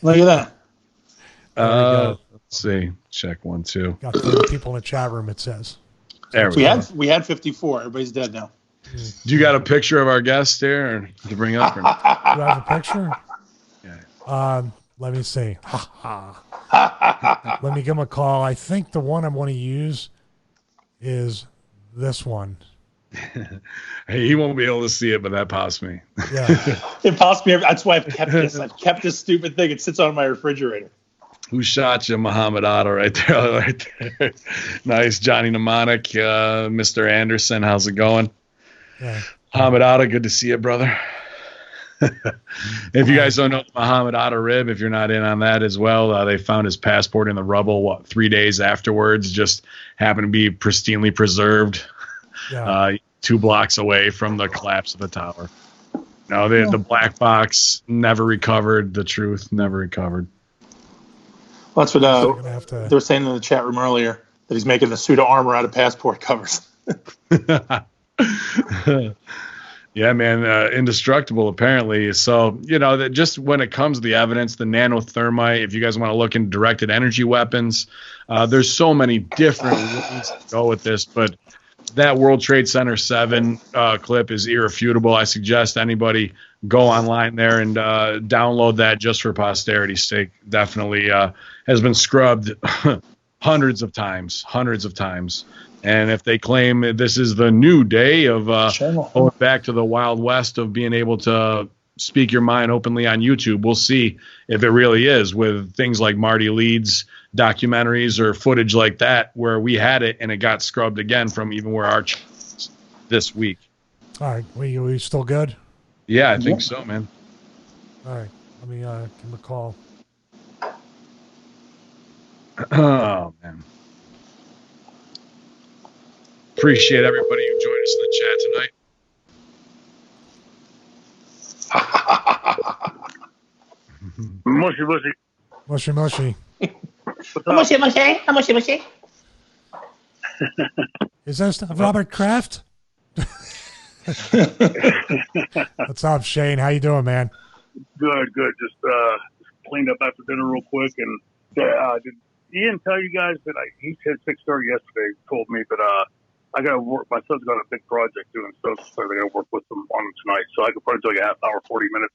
Look at that. Let's see. Check 1, 2. Got 30 people in the chat room, it says. There We had 54. Everybody's dead now. Do you got a picture of our guest there or to bring up? Or not? Do I have a picture? Yeah. Let me see. Let me give him a call. I think the one I want to use is this one. Hey, he won't be able to see it, but that pops me. Yeah. It pops me. That's why I've kept this. I've kept this stupid thing. It sits on my refrigerator. Who shot you? Muhammad Atta right there. Right there. Nice. Johnny Mnemonic, Mr. Anderson. How's it going? Yeah. Muhammad Atta, good to see you, brother. If you guys don't know Muhammad Atta Rib, if you're not in on that as well, they found his passport in the rubble 3 days afterwards. Just happened to be pristinely preserved. Yeah. 2 blocks away from the collapse of the tower. No, the black box never recovered. The truth never recovered. Well, that's what they were saying in the chat room earlier, that he's making the suit of armor out of passport covers. Yeah, man, indestructible apparently. So, that just when it comes to the evidence, the nanothermite, if you guys want to look into directed energy weapons, there's so many different ways to go with this, but that World Trade Center 7 clip is irrefutable. I suggest anybody go online there and download that just for posterity's sake. Definitely has been scrubbed hundreds of times. And if they claim this is the new day of going back to the Wild West of being able to speak your mind openly on YouTube, we'll see if it really is with things like Marty Leeds documentaries or footage like that where we had it and it got scrubbed again from even where our this week. All right. We still good? Yeah, I think so, man. All right. Let me give him a call. Oh, man. Appreciate everybody who joined us in the chat tonight. Mushy, mushy. Mushy, mushy. Mushy, mushy. Mushy, mushy. Is this Robert Kraft? What's up, Shane? How you doing, man? Good. Just cleaned up after dinner real quick. And did Ian tell you guys that he said 6:30 yesterday, told me that I got to work. My son's got a big project doing stuff, so I got to work with him on him tonight. So I could probably take a half hour, 40 minutes.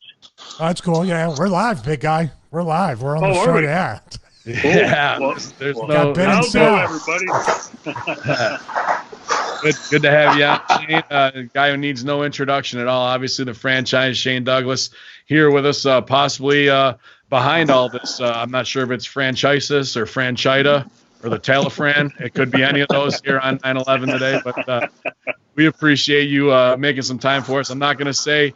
Oh, that's cool. Yeah, we're live, big guy. We're live. We're on the show. Yeah. Yeah. Well, there's no. How's it going, everybody? Good to have you out, Shane. A guy who needs no introduction at all. Obviously, the franchise, Shane Douglas, here with us, possibly behind all this. I'm not sure if it's franchises or franchita or the Talafran. It could be any of those here on 9/11 today, but we appreciate you making some time for us. I'm not going to say,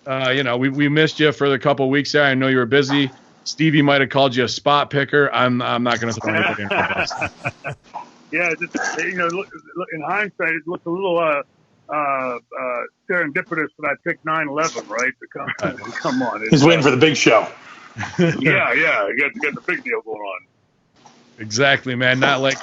we missed you for a couple of weeks there. I know you were busy. Stevie might have called you a spot picker. I'm not going to throw anybody in the bus. Yeah, just, look, in hindsight, it looks a little serendipitous that I picked 9/11, right? Come on. He's waiting for the big show. Yeah. You got the big deal going on. Exactly, man. Not like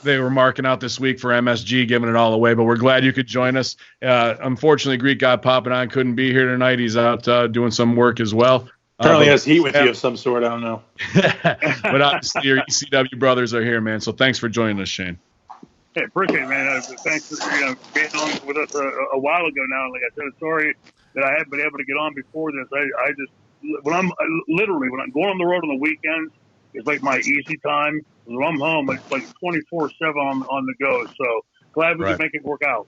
they were marking out this week for MSG, giving it all away, but we're glad you could join us. Unfortunately, Greek God popping on couldn't be here tonight. He's out doing some work as well. Apparently has heat with you of some sort. I don't know. But obviously your ECW brothers are here, man. So thanks for joining us, Shane. Hey, appreciate it, man. Thanks for being on with us a while ago now. Like I said, sorry that I haven't been able to get on before this. I just when I'm going on the road on the weekends, it's like my easy time. When I'm home, it's like 24/7 on the go. So glad we could make it work out.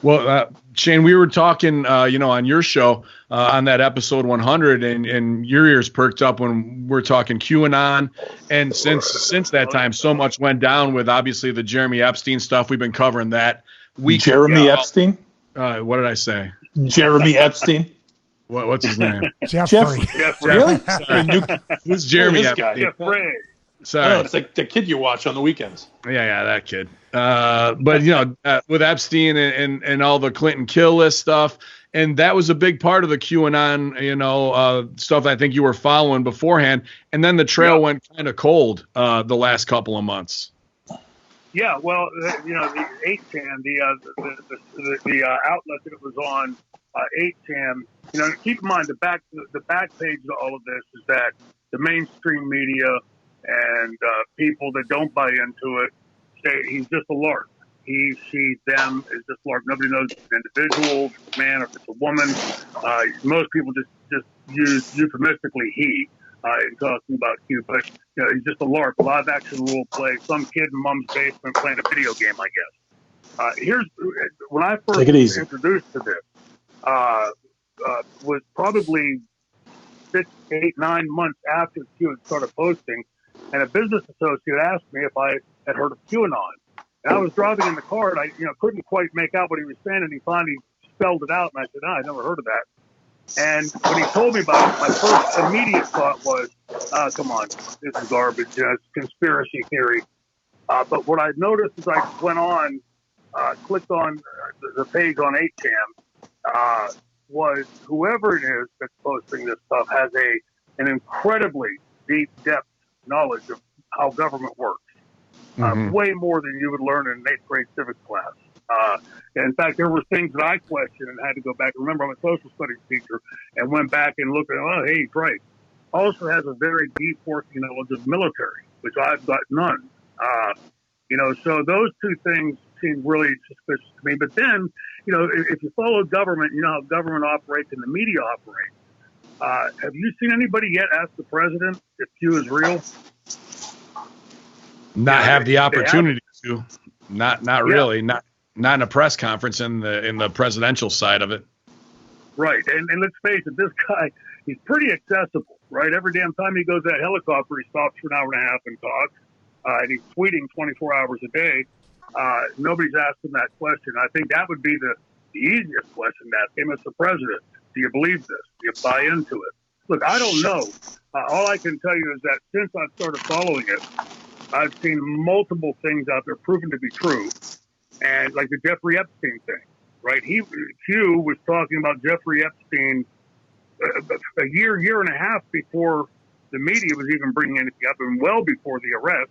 Well, Shane, we were talking, on your show on that episode 100, and your ears perked up when we're talking QAnon. And since that time, so much went down with obviously the Jeremy Epstein stuff. We've been covering that. Jeremy Epstein? What did I say? Jeremy Epstein. What's his name? Jeffrey. Really? Who's Jeremy Epstein? Jeffrey. Sorry. It's like the kid you watch on the weekends. Yeah, that kid. But with Epstein and all the Clinton kill list stuff, and that was a big part of the QAnon, stuff I think you were following beforehand. And then the trail went kind of cold the last couple of months. Yeah, well, the 8chan, the outlet that it was on, 8chan, keep in mind the back page of all of this is that the mainstream media and people that don't buy into it say he's just a lark. He, she, them is just lark. Nobody knows if it's an individual, if it's a man, or if it's a woman. Most people just use euphemistically he in talking about Q. But he's just a lark, live action role play, some kid in mom's basement playing a video game, I guess. Here's when I first was introduced to this. Was probably 6, 8, 9 months after Q had started posting, and a business associate asked me if I had heard of QAnon. And I was driving in the car, and I couldn't quite make out what he was saying, and he finally spelled it out, and I said, "No, I never heard of that." And when he told me about it, my first immediate thought was, "Come on, this is garbage. It's conspiracy theory." But what I noticed as I went on, clicked on the page on 8chan, was whoever it is that's posting this stuff has an incredibly deep depth knowledge of how government works. Way more than you would learn in an 8th grade civics class. And in fact, there were things that I questioned and had to go back. Remember, I'm a social studies teacher and went back and looked at, hey, he's right. Also has a very deep working knowledge of military, which I've got none. So those two things seem really suspicious to me. But then, if you follow government, you know how government operates and the media operates. Have you seen anybody yet ask the president if Q is real? Not have the opportunity to. Not really. Not in a press conference in the presidential side of it. Right. And let's face it, this guy, he's pretty accessible, right? Every damn time he goes to that helicopter, he stops for an hour and a half and talks. And he's tweeting 24 hours a day. Nobody's asked him that question. I think that would be the easiest question to ask him as the president. Do you believe this? Do you buy into it? Look, I don't know. All I can tell you is that since I've started following it, I've seen multiple things out there proven to be true. And like the Jeffrey Epstein thing, right? Q was talking about Jeffrey Epstein a year and a half before the media was even bringing anything up, and well before the arrest.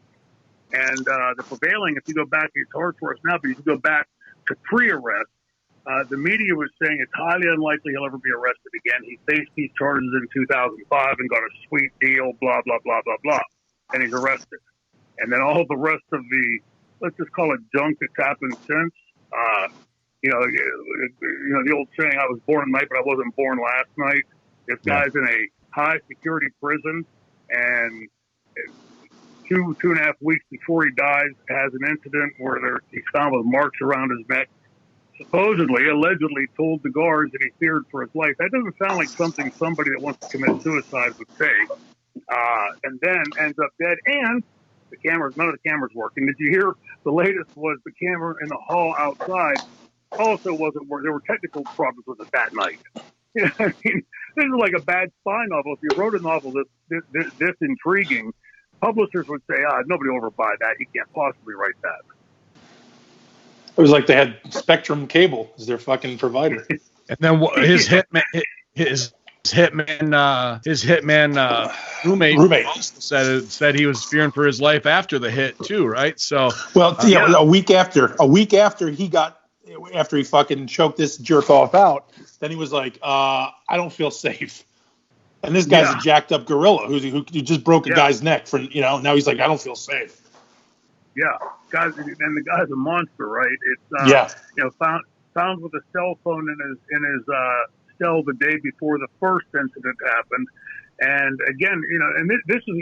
And the prevailing, if you go back, it's hard for us now, but if you go back to pre-arrest, the media was saying it's highly unlikely he'll ever be arrested again. He faced these charges in 2005 and got a sweet deal, blah, blah, blah, blah, blah. And he's arrested. And then all the rest of the, let's just call it junk that's happened since, the old saying, I was born tonight, but I wasn't born last night. This guy's in a high security prison, and 2.5 weeks before he dies, has an incident where he's found with marks around his neck. Supposedly, allegedly told the guards that he feared for his life. That doesn't sound like something somebody that wants to commit suicide would say. And then ends up dead. And none of the cameras working. Did you hear? The latest was the camera in the hall outside also wasn't working. There were technical problems with it that night. I mean, this is like a bad spy novel. If you wrote a novel this intriguing, publishers would say, nobody will ever buy that. You can't possibly write that. It was like they had Spectrum Cable as their fucking provider. And then his hitman roommate said he was fearing for his life after the hit too, right? So a week after he fucking choked this jerk off out, then he was like, I don't feel safe. And this guy's a jacked up gorilla who just broke a guy's neck for now he's like, I don't feel safe. Yeah, guys, and the guy's a monster, right? It's found with a cell phone in his cell the day before the first incident happened. And again, and this is,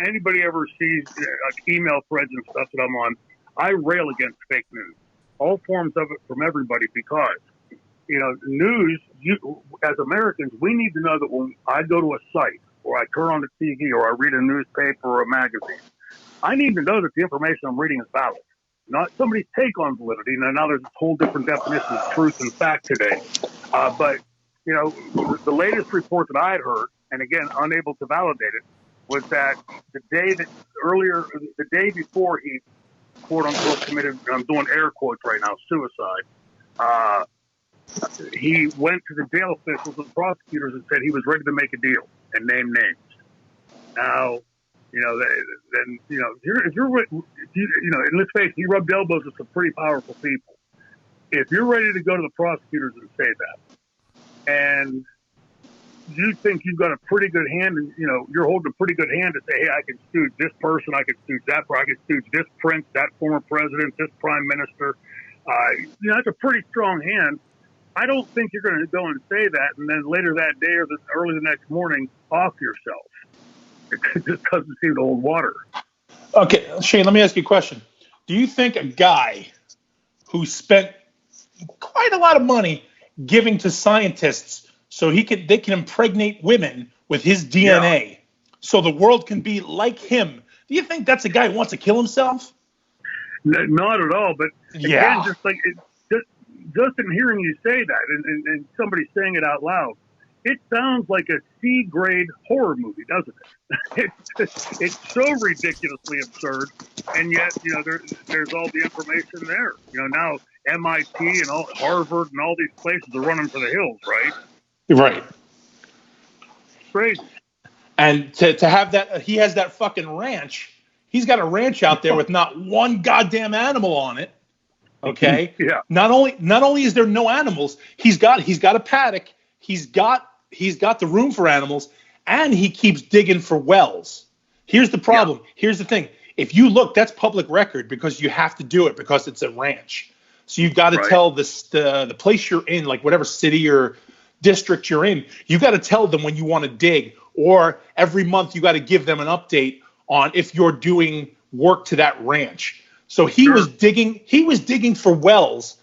anybody ever sees email threads and stuff that I'm on, I rail against fake news, all forms of it from everybody, because, news, as Americans, we need to know that when I go to a site or I turn on the TV or I read a newspaper or a magazine, I need to know that the information I'm reading is valid, not somebody's take on validity. Now there's a whole different definition of truth and fact today. But, the latest report that I had heard, and again, unable to validate it, was that the day before he, quote unquote, committed, I'm doing air quotes right now, suicide, he went to the jail officials and prosecutors and said he was ready to make a deal and name names. Now, and let's face it, he rubbed elbows with some pretty powerful people. If you're ready to go to the prosecutors and say that, and you think you've got a pretty good hand, and you're holding a pretty good hand to say, hey, I can stooge this person, I can stooge that person, I can stooge this prince, that former president, this prime minister. That's a pretty strong hand. I don't think you're going to go and say that, and then later that day or early the next morning, off yourself. It just doesn't seem to hold water. Okay, Shane, let me ask you a question. Do you think a guy who spent quite a lot of money giving to scientists so they can impregnate women with his DNA so the world can be like him, do you think that's a guy who wants to kill himself? Not at all, but again, just in hearing you say that and somebody saying it out loud, it sounds like a C-grade horror movie, doesn't it? It's so ridiculously absurd, and yet there's all the information there. Now MIT and Harvard and all these places are running for the hills, right? Right. Crazy. And to have that, he has that fucking ranch. He's got a ranch out there with not one goddamn animal on it. Okay. Yeah. Not only is there no animals, he's got a paddock. He's got the room for animals, and he keeps digging for wells. Here's the problem. Yeah. Here's the thing. If you look, that's public record because you have to do it because it's a ranch. So you've got to tell the place you're in, like whatever city or district you're in, you got to tell them when you want to dig, or every month you got to give them an update on if you're doing work to that ranch. So he was digging for wells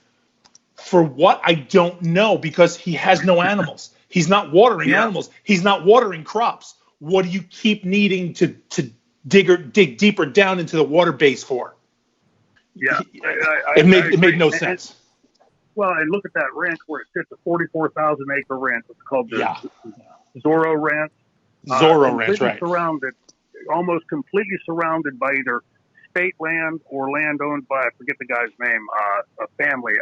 for what I don't know, because he has no animals. He's not watering animals. He's not watering crops. What do you keep needing to dig deeper down into the water base for? Yeah, it made no sense. Well, and look at that ranch where it sits, a 44,000 acre ranch. It's called the Zorro Ranch. Ranch, right? Almost completely surrounded by either state land or land owned by, I forget the guy's name, a family.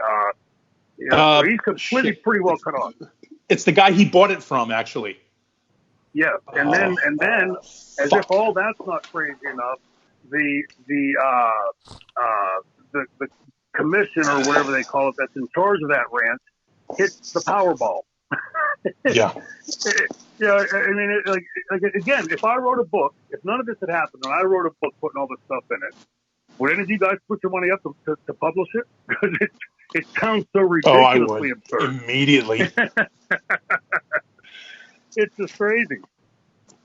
He's completely pretty well cut off. It's the guy he bought it from, actually. Yeah, and then, as if all that's not crazy enough, the commission or whatever they call it that's in charge of that ranch hits the Powerball. Yeah. I mean, again, if I wrote a book, if none of this had happened, and I wrote a book putting all this stuff in it, would any of you guys put your money up to publish it? Because it sounds so ridiculously absurd. Immediately. It's just crazy.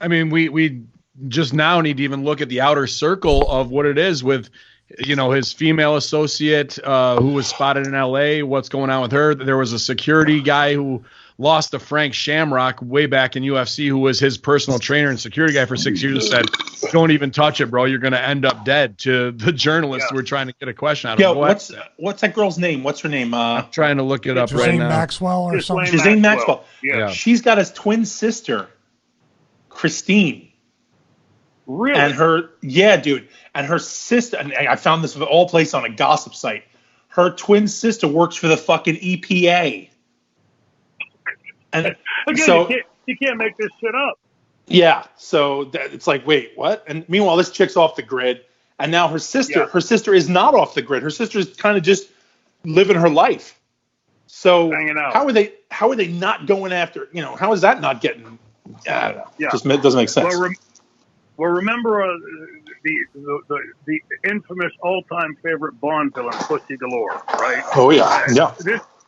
I mean, we just now need to even look at the outer circle of what it is with, his female associate who was spotted in L.A., what's going on with her. There was a security guy who lost to Frank Shamrock way back in UFC, who was his personal trainer and security guy for 6 years, said, don't even touch it, bro. You're going to end up dead, to the journalists who were trying to get a question out of him. What's that girl's name? What's her name? I'm trying to look it up right now. Maxwell or something? Ghislaine Maxwell. Yeah. She's got his twin sister, Christine. Really? And her sister, and I found this of all places on a gossip site. Her twin sister works for the fucking EPA. And again, so you can't make this shit up. Yeah, so it's like, wait, what? And meanwhile, this chick's off the grid, and now her sister is not off the grid. Her sister is kind of just living her life. So hanging out. How are they not going after? How is that not getting? I don't know. Yeah. Just doesn't make sense. Well, remember the infamous all-time favorite Bond villain, Pussy Galore, right? Oh yeah, yeah.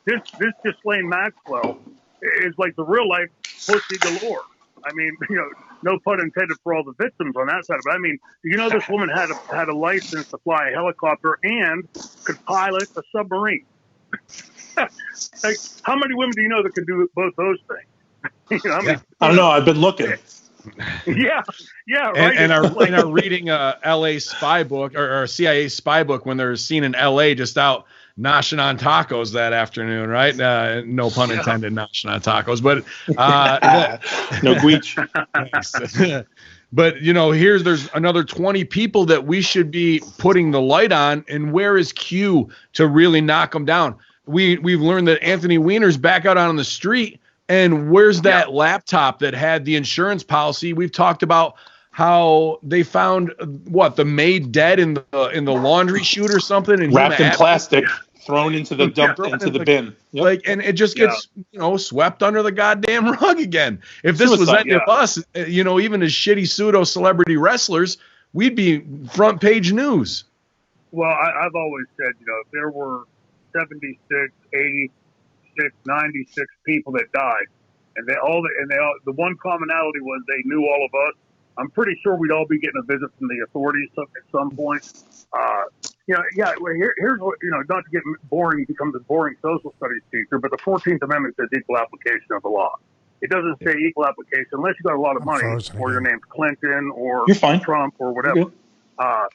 This Ghislaine Maxwell is like the real life Pussy Galore. I mean, no pun intended for all the victims on that side of it. I mean, this woman had a license to fly a helicopter and could pilot a submarine. Like, how many women do you know that can do both those things? I don't know. I've been looking. Yeah, right. And are reading a LA spy book or a CIA spy book when they're seen in LA just out noshing on tacos that afternoon, right? No pun intended, noshing on tacos, but no guich. But there's another 20 people that we should be putting the light on, and where is Q to really knock them down? We've learned that Anthony Weiner's back out on the street. And where's that laptop that had the insurance policy? We've talked about how they found the maid dead in the laundry chute or something, and wrapped in plastic. thrown into the dump, into the bin. Yep. Like, and it just gets, swept under the goddamn rug again. If this was any of us, even as shitty pseudo celebrity wrestlers, we'd be front page news. Well, I've always said, if there were 76, 86, 96 people that died, and the one commonality was they knew all of us, I'm pretty sure we'd all be getting a visit from the authorities at some point. Well, here's what, not to get boring, become the boring social studies teacher, but the 14th Amendment says equal application of the law. It doesn't say equal application unless you got a lot of money, or your name's Clinton, or Trump, or whatever. And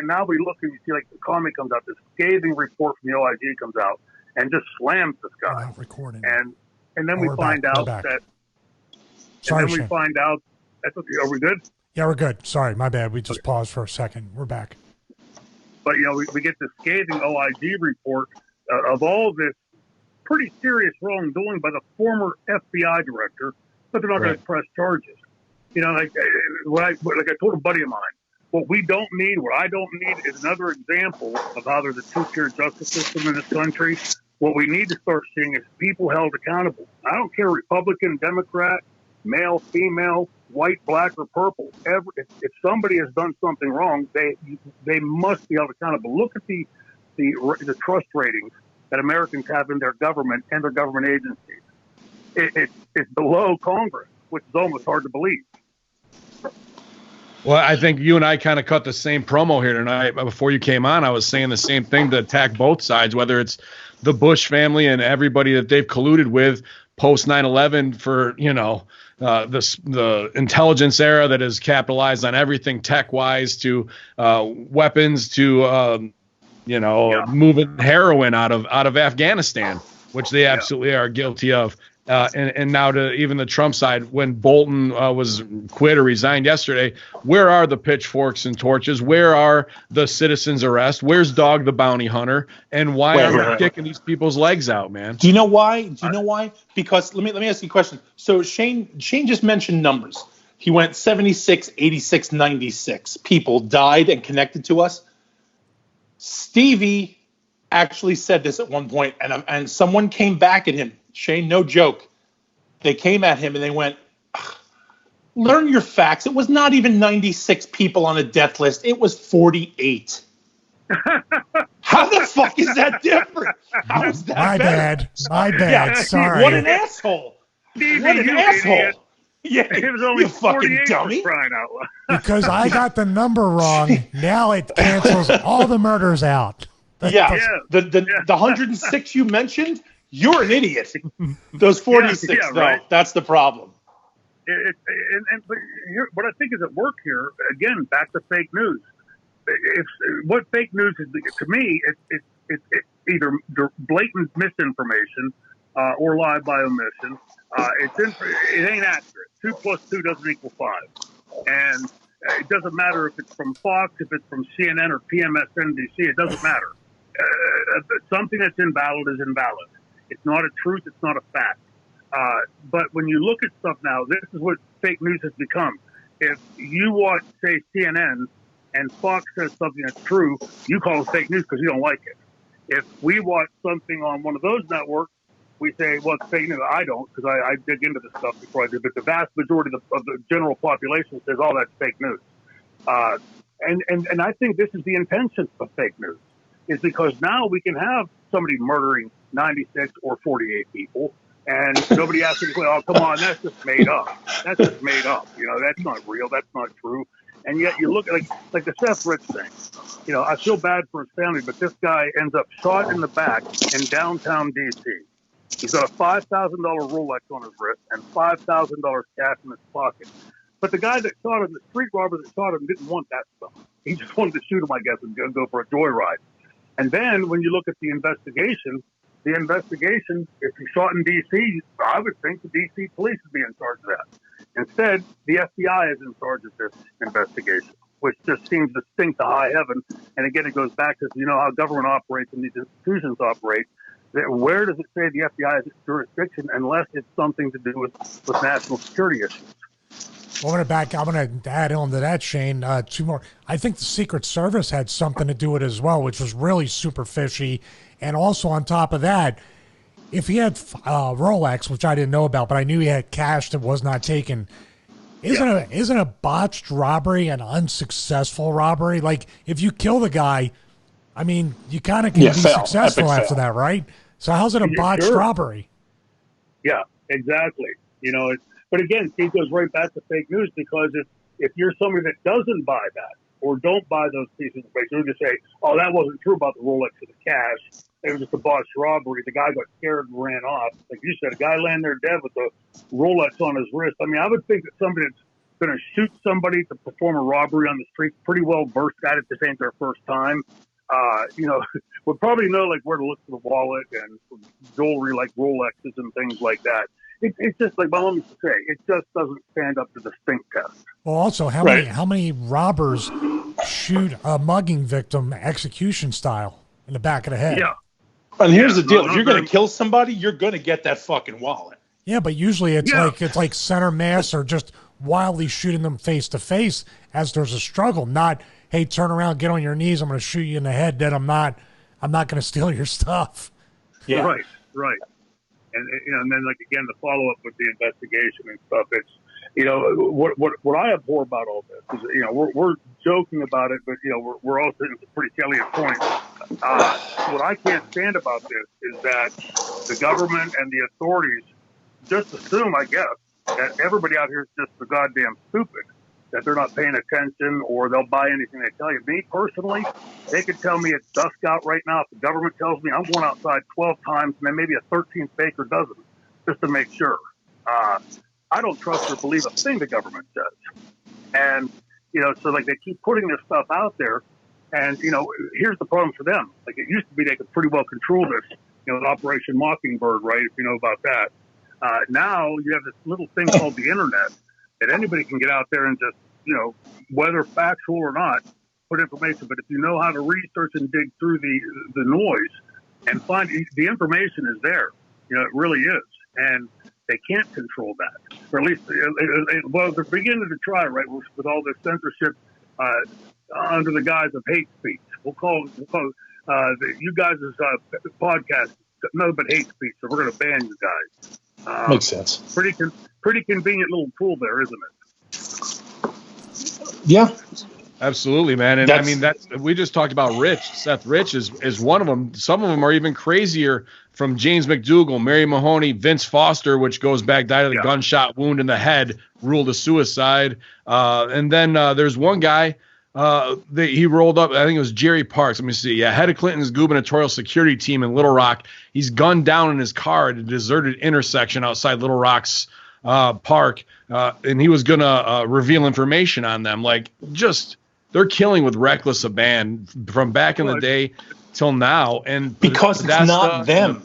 now we look and you see, like, the comic comes out, this scathing report from the OIG comes out, and just slams this guy. Recording. And then we find out that. Sorry, and then we find out. That's okay. Are we good? Yeah, we're good. Sorry, my bad. We just paused for a second. We're back. But we get this scathing OIG report of all this pretty serious wrongdoing by the former FBI director, but they're not going to press charges. Like I told a buddy of mine, what we don't need, what I don't need, is another example of how there's a two-tier justice system in this country. What we need to start seeing is people held accountable. I don't care, Republican, Democrat, male, female, white, black, or purple. If somebody has done something wrong, they must be held accountable. Look at the trust ratings that Americans have in their government and their government agencies. It's below Congress, which is almost hard to believe. Well, I think you and I kind of cut the same promo here tonight. Before you came on, I was saying the same thing to attack both sides, whether it's the Bush family and everybody that they've colluded with post 9/11 for, the intelligence era that has capitalized on everything tech-wise, to weapons, to moving heroin out of Afghanistan, which they absolutely are guilty of. And now to even the Trump side, when Bolton was quit or resigned yesterday, where are the pitchforks and torches? Where are the citizens' arrest? Where's Dog the Bounty Hunter? And why are we kicking these people's legs out, man? Do you know why? Because let me ask you a question. So Shane just mentioned numbers. He went 76, 86, 96 people died and connected to us. Stevie actually said this at one point, and someone came back at him. Shane, no joke. They came at him and they went, learn your facts. It was not even 96 people on a death list. It was 48. How the fuck is that different? How is that My better? bad. Yeah, sorry. What an asshole. What an asshole. Idiot. Yeah, it was only you fucking dummy. Crying out loud. Because I got the number wrong. Now it cancels all the murders out. The 106 you mentioned, you're an idiot. Those 46, though, that's the problem. But what I think is at work here, again, back to fake news. What fake news is, to me, it's either blatant misinformation or lie by omission. It ain't accurate. 2 + 2 doesn't equal 5. And it doesn't matter if it's from Fox, if it's from CNN or PMSNBC, it doesn't matter. Something that's invalid is invalid. It's not a truth. It's not a fact. But when you look at stuff now, this is what fake news has become. If you watch, say, CNN and Fox says something that's true, you call it fake news because you don't like it. If we watch something on one of those networks, we say, well, it's fake news. I don't, because I dig into this stuff before I do. But the vast majority of the general population says, oh, that's fake news. And I think this is the intention of fake news, is because now we can have somebody murdering 96 or 48 people, and nobody has to say, oh, come on, that's just made up. That's just made up. That's not real. That's not true. And yet you look at like the Seth Rich thing. I feel bad for his family, but this guy ends up shot in the back in downtown D.C. He's got a $5,000 Rolex on his wrist and $5,000 cash in his pocket. But the guy that shot him, the street robber that shot him, didn't want that stuff. He just wanted to shoot him, I guess, and go for a joyride. And then when you look at the investigation, if he shot in D.C., I would think the D.C. police would be in charge of that. Instead, the FBI is in charge of this investigation, which just seems to stink to high heaven. And again, it goes back to, how government operates and these institutions operate. Where does it say the FBI has its jurisdiction unless it's something to do with national security issues? Well, I'm going to add on to that, Shane. Two more. I think the Secret Service had something to do with it as well, which was really super fishy. And also on top of that, if he had Rolex, which I didn't know about, but I knew he had cash that was not taken, isn't a botched robbery an unsuccessful robbery? Like, if you kill the guy, I mean, you kind of can be successful after that, right? So how's it a botched robbery? Yeah, exactly. You know, but again, it goes right back to fake news, because if you're somebody that doesn't buy that or don't buy those pieces of information, you just say, oh, that wasn't true about the Rolex or the cash. It was just a botched robbery. The guy got scared and ran off. Like you said, a guy laying there dead with a Rolex on his wrist. I mean, I would think that somebody that's going to shoot somebody to perform a robbery on the street, pretty well versed at it. This ain't their first time. You know, would probably know like where to look for the wallet and jewelry like Rolexes and things like that. It's just like my mom used to say, it just doesn't stand up to the stink test. Well, also, how many robbers shoot a mugging victim execution style in the back of the head? Yeah. And here's the deal: if you're going to kill somebody, you're going to get that fucking wallet. Yeah, but usually it's like center mass or just wildly shooting them face to face as there's a struggle. Not, hey, turn around, get on your knees, I'm going to shoot you in the head. Then I'm not going to steal your stuff. Yeah. Right. And you know, and then like again, the follow up with the investigation and stuff. It's, you know, what I abhor about all this is, you know, we're joking about it, but you know, we're also hitting some pretty salient points. What I can't stand about this is that the government and the authorities just assume, I guess, that everybody out here is just so goddamn stupid, that they're not paying attention or they'll buy anything they tell you. Me personally, they could tell me it's dusk out right now. If the government tells me, I'm going outside 12 times and then maybe a 13th baker doesn't, just to make sure. I don't trust or believe a thing the government says. And, you know, so like they keep putting this stuff out there. And, you know, here's the problem for them. Like it used to be they could pretty well control this, you know, Operation Mockingbird, right? If you know about that. Now you have this little thing called the internet that anybody can get out there and just, you know, whether factual or not, put information. But if you know how to research and dig through the noise and find the information is there, you know, it really is. And they can't control that, or at least, well, they're beginning to try, right, with all this censorship under the guise of hate speech. We'll call you guys' podcast nothing but hate speech, so we're going to ban you guys. Makes sense. Pretty convenient little tool there, isn't it? Yeah. Absolutely, man. And I mean, we just talked about Rich. Seth Rich is one of them. Some of them are even crazier, from James McDougal, Mary Mahoney, Vince Foster, which goes back, died of a gunshot wound in the head, ruled a suicide. And then there's one guy he rolled up, I think it was Jerry Parks. Let me see. Yeah, head of Clinton's gubernatorial security team in Little Rock. He's gunned down in his car at a deserted intersection outside Little Rock's park. And he was going to reveal information on them. Like, just, they're killing with reckless abandon from back in the day till now. And because it's not them.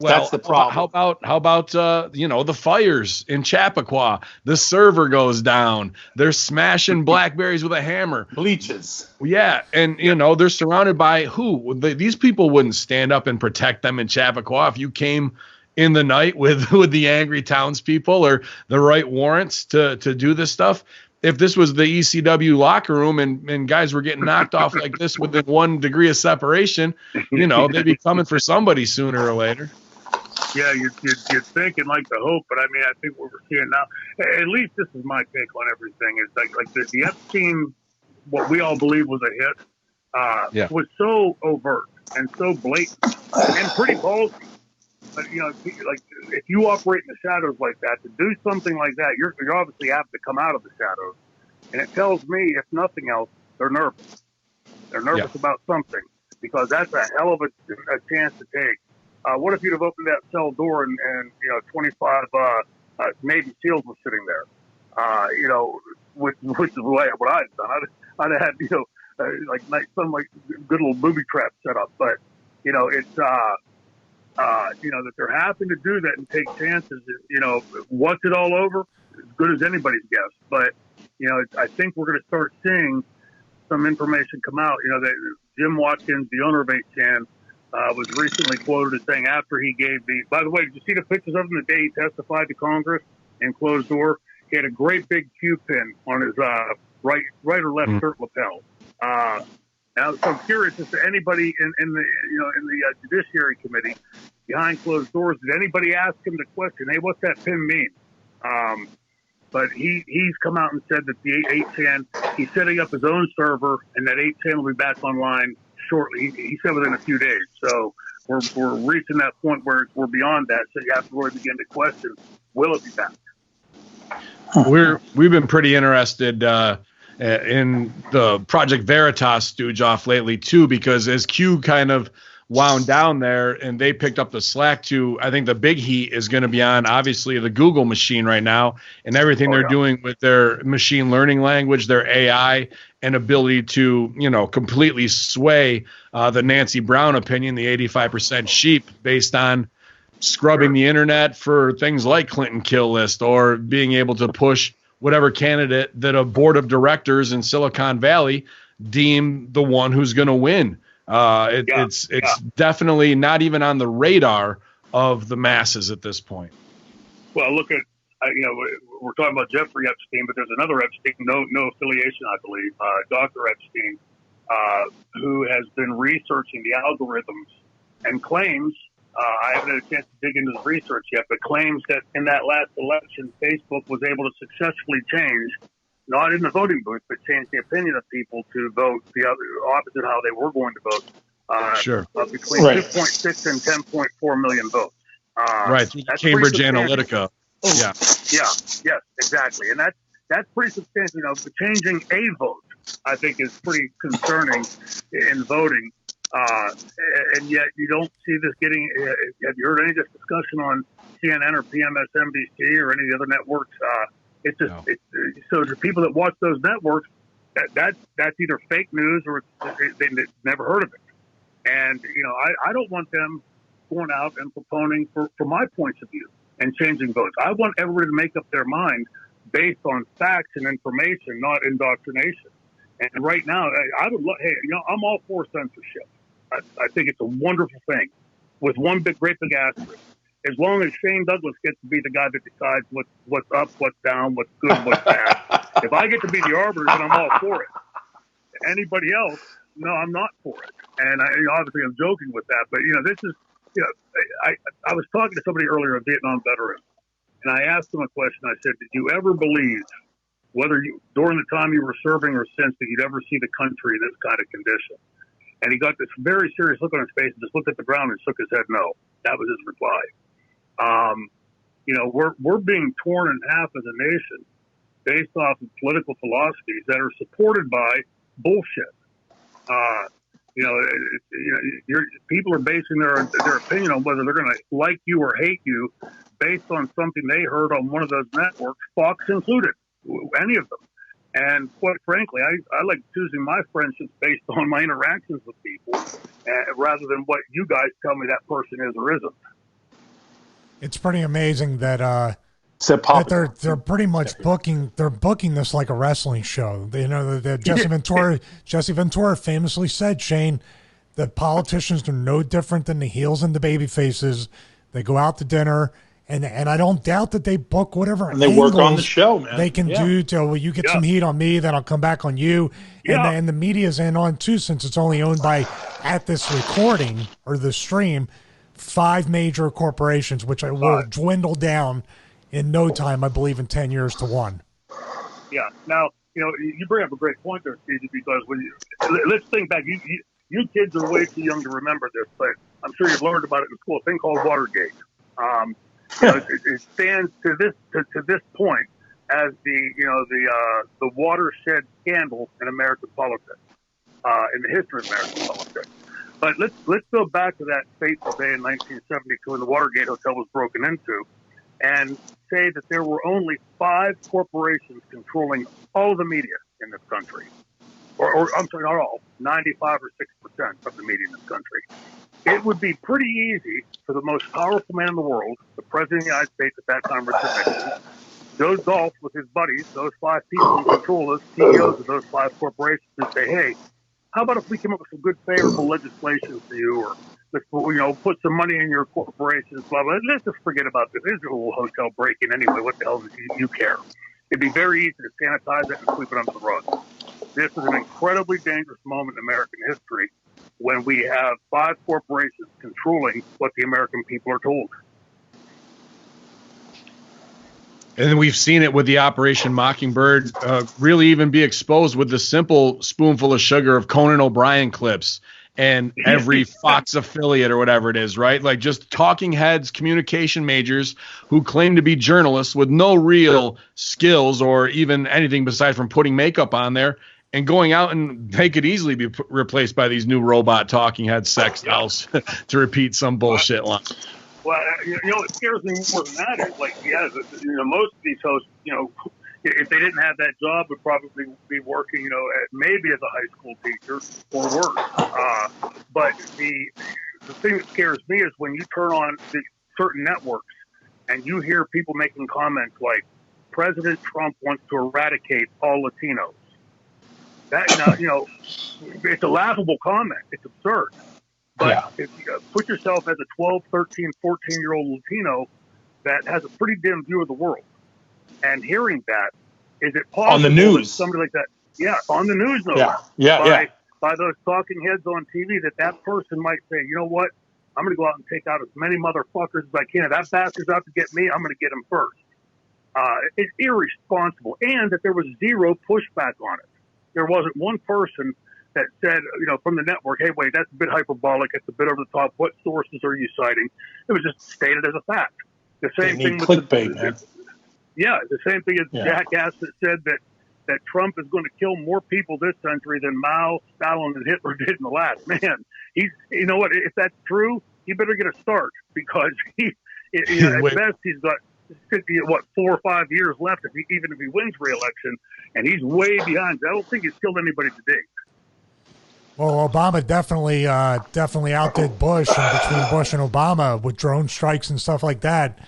Well, that's the problem. How about you know, the fires in Chappaqua? The server goes down. They're smashing blackberries with a hammer. Bleaches. Yeah, and you know, they're surrounded by who? These people wouldn't stand up and protect them in Chappaqua if you came in the night with the angry townspeople or the right warrants to do this stuff. If this was the ECW locker room and guys were getting knocked off like this within 1 degree of separation, you know, they'd be coming for somebody sooner or later. Yeah, you'd think and like to hope, but I mean, I think what we're seeing now, at least this is my take on everything, is like the Epstein, what we all believe was a hit, was so overt and so blatant and pretty ballsy. But, you know, like if you operate in the shadows like that, to do something like that, you're obviously apt to come out of the shadows. And it tells me, if nothing else, they're nervous. They're nervous about something, because that's a hell of a chance to take. What if you'd have opened that cell door and you know, 25 Navy SEALs were sitting there? You know, which is what I'd done. I'd have had, you know, some good little booby trap set up. But, you know, it's you know, that they're having to do that and take chances. You know, once it all over, as good as anybody's guess. But, you know, I think we're going to start seeing some information come out. You know, that Jim Watkins, the owner of 8chan, was recently quoted as saying, after he gave by the way, did you see the pictures of him the day he testified to Congress in closed door? He had a great big Q pin on his right or left shirt lapel. Now, so I'm curious as to anybody in the Judiciary Committee behind closed doors, did anybody ask him the question, hey, what's that pin mean? But he's come out and said that the 8chan, he's setting up his own server, and that 8chan will be back online shortly. He said within a few days. So we're reaching that point where we're beyond that. So you have to really begin to question, will it be back? We've been pretty interested in the Project Veritas stooge off lately too, because as Q kind of wound down there and they picked up the slack to, I think the big heat is going to be on obviously the Google machine right now and everything they're doing with their machine learning language, their AI, and ability to, completely sway the Nancy Brown opinion, the 85% sheep, based on scrubbing the internet for things like Clinton kill list or being able to push whatever candidate that a board of directors in Silicon Valley deem the one who's going to win. It's definitely not even on the radar of the masses at this point. Well, look at, we're talking about Jeffrey Epstein, but there's another Epstein, no affiliation, I believe, Dr. Epstein, who has been researching the algorithms and claims, I haven't had a chance to dig into the research yet, but claims that in that last election, Facebook was able to successfully change, not in the voting booth, but change the opinion of people to vote the opposite how they were going to vote. Between 2.6 and 10.4 million votes. Right, Cambridge Analytica. Yes, exactly. And that's pretty substantial. Changing a vote, I think, is pretty concerning in voting. And yet you don't see this getting, have you heard any of this discussion on CNN or PMSNBC or any of the other networks? So the people that watch those networks, that's either fake news or they've never heard of it. And, I don't want them going out and proponing for my points of view and changing votes. I want everybody to make up their mind based on facts and information, not indoctrination. And right now, I'm all for censorship. I think it's a wonderful thing with one great big asterisk. As long as Shane Douglas gets to be the guy that decides what's up, what's down, what's good, what's bad. If I get to be the arbiter, then I'm all for it. Anybody else, no, I'm not for it. And obviously I'm joking with that, but this is, I was talking to somebody earlier, a Vietnam veteran, and I asked him a question. I said, did you ever believe, whether during the time you were serving or since, that you'd ever see the country in this kind of condition? And he got this very serious look on his face and just looked at the ground and shook his head no. That was his reply. We're being torn in half as a nation based off of political philosophies that are supported by bullshit. People are basing their opinion on whether they're going to like you or hate you based on something they heard on one of those networks, Fox included, any of them. And quite frankly, I like choosing my friendships based on my interactions with people rather than what you guys tell me that person is or isn't. It's pretty amazing that they're pretty much booking this like a wrestling show. Jesse Ventura famously said, Shane, that politicians are no different than the heels and the baby faces. They go out to dinner. And I don't doubt that they book whatever and they work on the show, man. They can do till you get some heat on me, then I'll come back on you. And the media's in on too, since it's only owned by, at this recording or the stream, 5 major corporations, which will dwindle down in no time, I believe, in 10 years to 1. Yeah. Now, you bring up a great point there, Steve, because let's think back. You kids are way too young to remember this, but I'm sure you've learned about it in school. A thing called Watergate. It stands to this point as the watershed scandal in American politics, in the history of American politics. But let's go back to that fateful day in 1972 when the Watergate Hotel was broken into, and say that there were only 5 corporations controlling all the media in this country, or I'm sorry, not all, 95 or 6% of the media in this country. It would be pretty easy for the most powerful man in the world, the President of the United States at that time, Richard Nixon, goes golf with his buddies, those 5 people who control those CEOs of those 5 corporations, and say, hey, how about if we come up with some good, favorable legislation for you, or let's put some money in your corporations, blah, blah. Let's just forget about this. This is a little hotel break-in anyway. What the hell do you care? it'd be very easy to sanitize it and sweep it under the rug. This is an incredibly dangerous moment in American history when we have 5 corporations controlling what the American people are told. And then we've seen it with the Operation Mockingbird really even be exposed with the simple spoonful of sugar of Conan O'Brien clips and every Fox affiliate or whatever it is, right? Like just talking heads, communication majors who claim to be journalists with no real skills or even anything besides from putting makeup on there and going out, and they could easily be replaced by these new robot talking head sex dolls to repeat some bullshit line. Well, what scares me more than that is, like, most of these hosts, if they didn't have that job, would probably be working, maybe as a high school teacher or worse. But the thing that scares me is when you turn on the certain networks and you hear people making comments like, President Trump wants to eradicate all Latinos. That, it's a laughable comment. It's absurd. But if you put yourself as a 12, 13, 14-year-old Latino that has a pretty dim view of the world, and hearing that, is it possible on the news, somebody like that, on the news, by those talking heads on TV, that person might say, you know what, I'm going to go out and take out as many motherfuckers as I can. If that bastard's out to get me, I'm going to get him first. It's irresponsible, and that there was zero pushback on it. There wasn't one person that said, from the network, hey, wait, that's a bit hyperbolic. It's a bit over the top. What sources are you citing? It was just stated as a fact. The same thing with clickbait, man. Yeah, the same thing as jackass that said that Trump is going to kill more people this century than Mao, Stalin, and Hitler did in the last. Man, you know what? If that's true, he better get a start because at best he's got 4 or 5 years left even if he wins re-election, and he's way behind. I don't think he's killed anybody to date. Well, Obama definitely outdid Bush, and between Bush and Obama with drone strikes and stuff like that,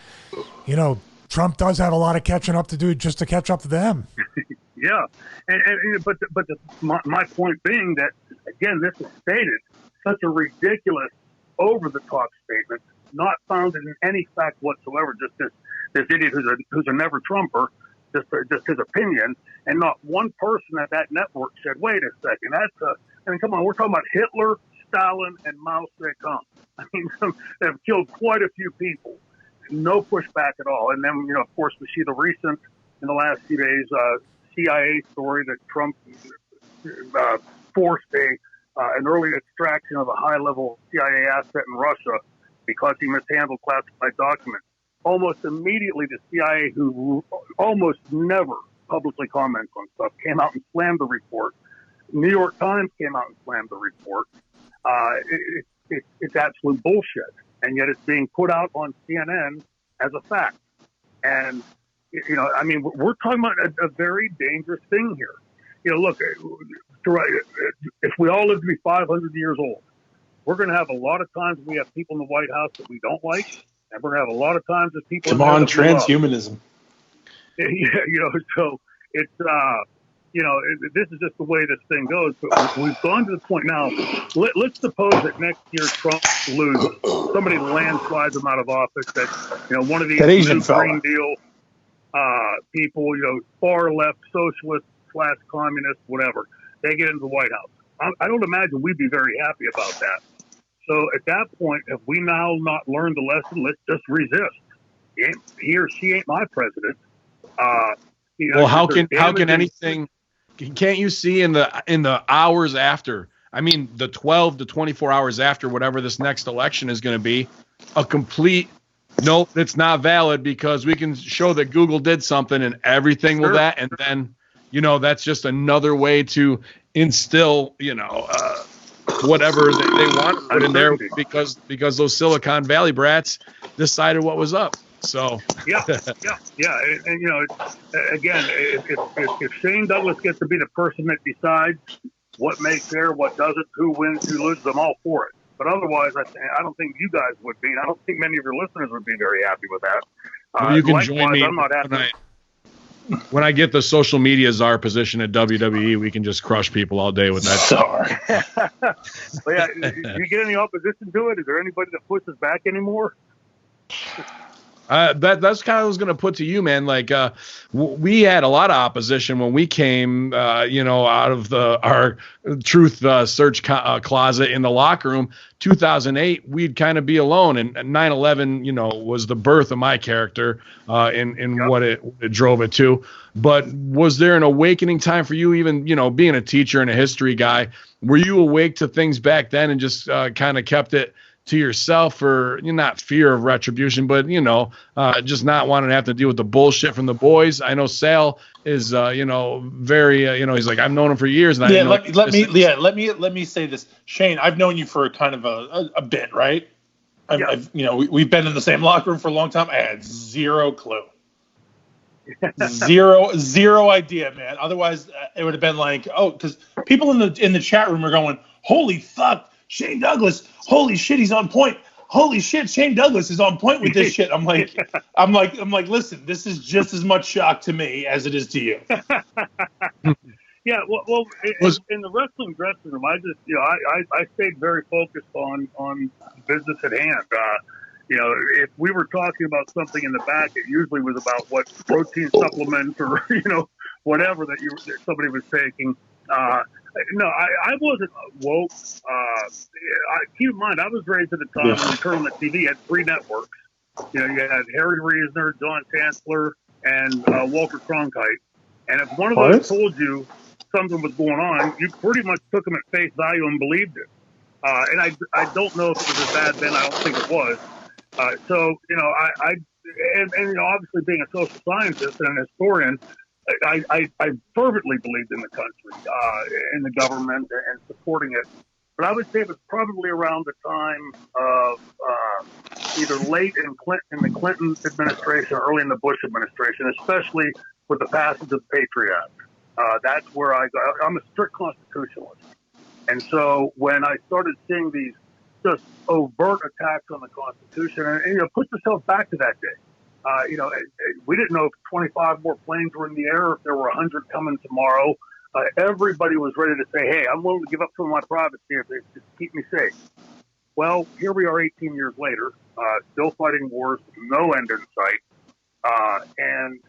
Trump does have a lot of catching up to do just to catch up to them. Yeah, but my point being that, again, this is stated such a ridiculous, over-the-top statement, not founded in any fact whatsoever. Just this idiot who's a never Trumper, just his opinion, and not one person at that network said, "Wait a second, come on, we're talking about Hitler, Stalin, and Mao Zedong. I mean, they've killed quite a few people. No pushback at all." And then, of course, we see the recent, in the last few days, CIA story that Trump forced an early extraction of a high-level CIA asset in Russia because he mishandled classified documents. Almost immediately, the CIA, who almost never publicly comments on stuff, came out and slammed the report. New York Times came out and slammed the report. It's absolute bullshit, and yet it's being put out on CNN as a fact. And we're talking about a very dangerous thing here. Look, if we all live to be 500 years old, we're going to have a lot of times we have people in the White House that we don't like, and we're going to have a lot of times that people. Come on, transhumanism. So it's. This is just the way this thing goes. But we've gone to the point now. Let's suppose that next year Trump loses. Somebody landslides him out of office. That one of these new Green Deal people, far left socialist / communist, whatever. They get into the White House. I don't imagine we'd be very happy about that. So at that point, have we now not learned the lesson? Let's just resist. He or she ain't my president. Well, how can anything? Can't you see in the hours after? I mean, the 12 to 24 hours after whatever this next election is going to be, a complete nope, it's not valid because we can show that Google did something and everything with that, and then that's just another way to instill whatever they want to put in there because those Silicon Valley brats decided what was up. So yeah. And again, if Shane Douglas gets to be the person that decides what makes air, what doesn't, who wins, who loses, I'm all for it. But otherwise, I don't think you guys would be. And I don't think many of your listeners would be very happy with that. You can join me. I'm not happy. When I get the social media czar position at WWE, we can just crush people all day with that. Czar. But yeah, do you get any opposition to it? Is there anybody that pushes back anymore? That's kind of what I was going to put to you, man. Like, we had a lot of opposition when we came, out of our truth search closet in the locker room. 2008, we'd kind of be alone, and 9/11, was the birth of my character in what it drove it to. But was there an awakening time for you, even being a teacher and a history guy? Were you awake to things back then and just kind of kept it to yourself, or not fear of retribution, but just not wanting to have to deal with the bullshit from the boys? I know Sal is very he's like, I've known him for years, and let me say this, Shane. I've known you for kind of a bit, right? We've been in the same locker room for a long time. I had zero clue. zero idea, man. Otherwise, it would have been like, because people in the chat room are going, "Holy fuck, Shane Douglas! Holy shit, he's on point! Holy shit, Shane Douglas is on point with this shit." I'm like, listen, this is just as much shock to me as it is to you. Yeah, well, in the wrestling dressing room, I just, I stayed very focused on business at hand. If we were talking about something in the back, it usually was about what protein supplements or whatever that somebody was taking. No, I wasn't woke. Keep in mind, I was raised at a time when you turn on the TV, you had 3 networks. You had Harry Reasoner, John Chancellor, and Walter Cronkite. And if one of those told you something was going on, you pretty much took them at face value and believed it. And I don't know if it was as bad then. I don't think it was. So obviously being a social scientist and an historian, I fervently believed in the country, in the government, and supporting it. But I would say it was probably around the time of either late in the Clinton administration or early in the Bush administration, especially with the passage of the Patriot Act. That's where I'm a strict constitutionalist. And so when I started seeing these just overt attacks on the Constitution, and put yourself back to that day. We didn't know if 25 more planes were in the air, if there were 100 coming tomorrow. Everybody was ready to say, hey, I'm willing to give up some of my privacy if they just keep me safe. Well, here we are 18 years later, still fighting wars, no end in sight. And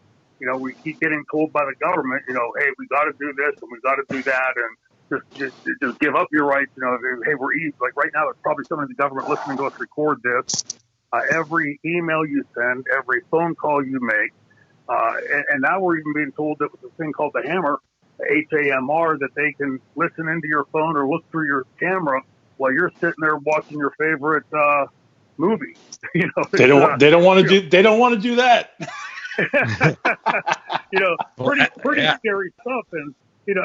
we keep getting told by the government, hey, we got to do this and we got to do that. And just give up your rights. Hey, we're like right now, there's probably somebody in the government listening to us record this. Every email you send, every phone call you make, and now we're even being told that with this thing called the hammer, HAMR, that they can listen into your phone or look through your camera while you're sitting there watching your favorite movie. They don't want to do that. Pretty scary stuff. And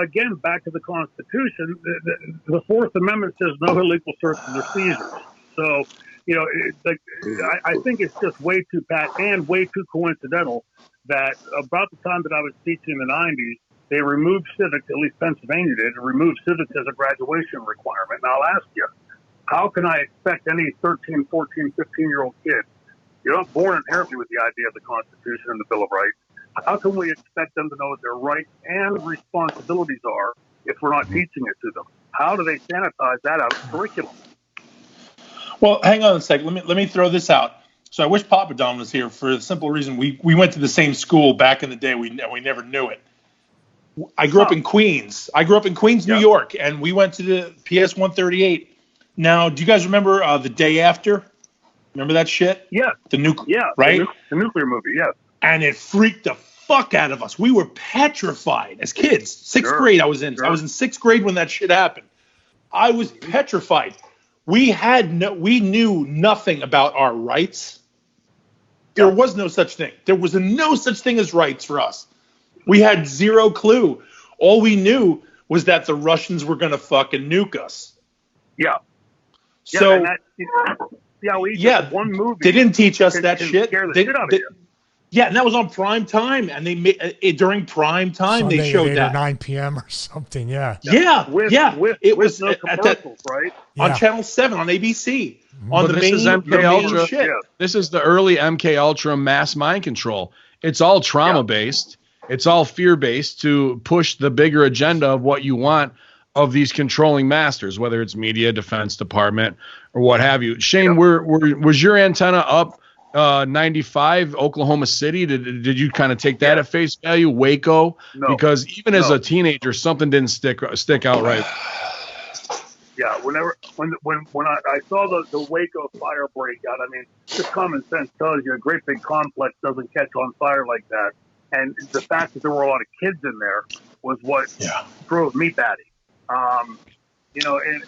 again, back to the Constitution, the Fourth Amendment says no illegal searches or seizures. So, I think it's just way too pat and way too coincidental that about the time that I was teaching in the 90s, they removed civics, at least Pennsylvania did, and removed civics as a graduation requirement. And I'll ask you, how can I expect any 13, 14, 15-year-old kid, you're not born inherently with the idea of the Constitution and the Bill of Rights, how can we expect them to know what their rights and responsibilities are if we're not teaching it to them? How do they sanitize that out of curriculum? Well, hang on a second. Let me throw this out. So I wish Papa Don was here for the simple reason we went to the same school back in the day. We never knew it. I grew up in Queens. New York, and we went to the PS 138. Now, do you guys remember The Day After? Remember that shit? Yeah. Right? The nuclear movie, yeah. And it freaked the fuck out of us. We were petrified as kids. Sixth grade I was in. I was in 6th grade when that shit happened. I was petrified. We knew nothing about our rights. There was no such thing. There was no such thing as rights for us. We had zero clue. All we knew was that the Russians were going to fucking nuke us. Yeah. So, one movie. They didn't teach us that shit. Scare the shit out of you. Yeah, and that was on prime time, and they made it during prime time. Sunday they showed at 8 that or 9 p.m. or something. Yeah. It was no commercials, right? On Channel 7 on ABC on the main MK Ultra. shit. Yeah. This is the early MK Ultra mass mind control. It's all trauma based. It's all fear based to push the bigger agenda of what you want of these controlling masters, whether it's media, Defense Department, or what have you. Shane, was your antenna up 95, Oklahoma City. Did you kind of take that at face value? Waco? No. Because even as a teenager, something didn't stick out right. Yeah, when I saw the Waco fire break out, I mean, just common sense tells you a great big complex doesn't catch on fire like that. And the fact that there were a lot of kids in there was what drove me batty. You know, and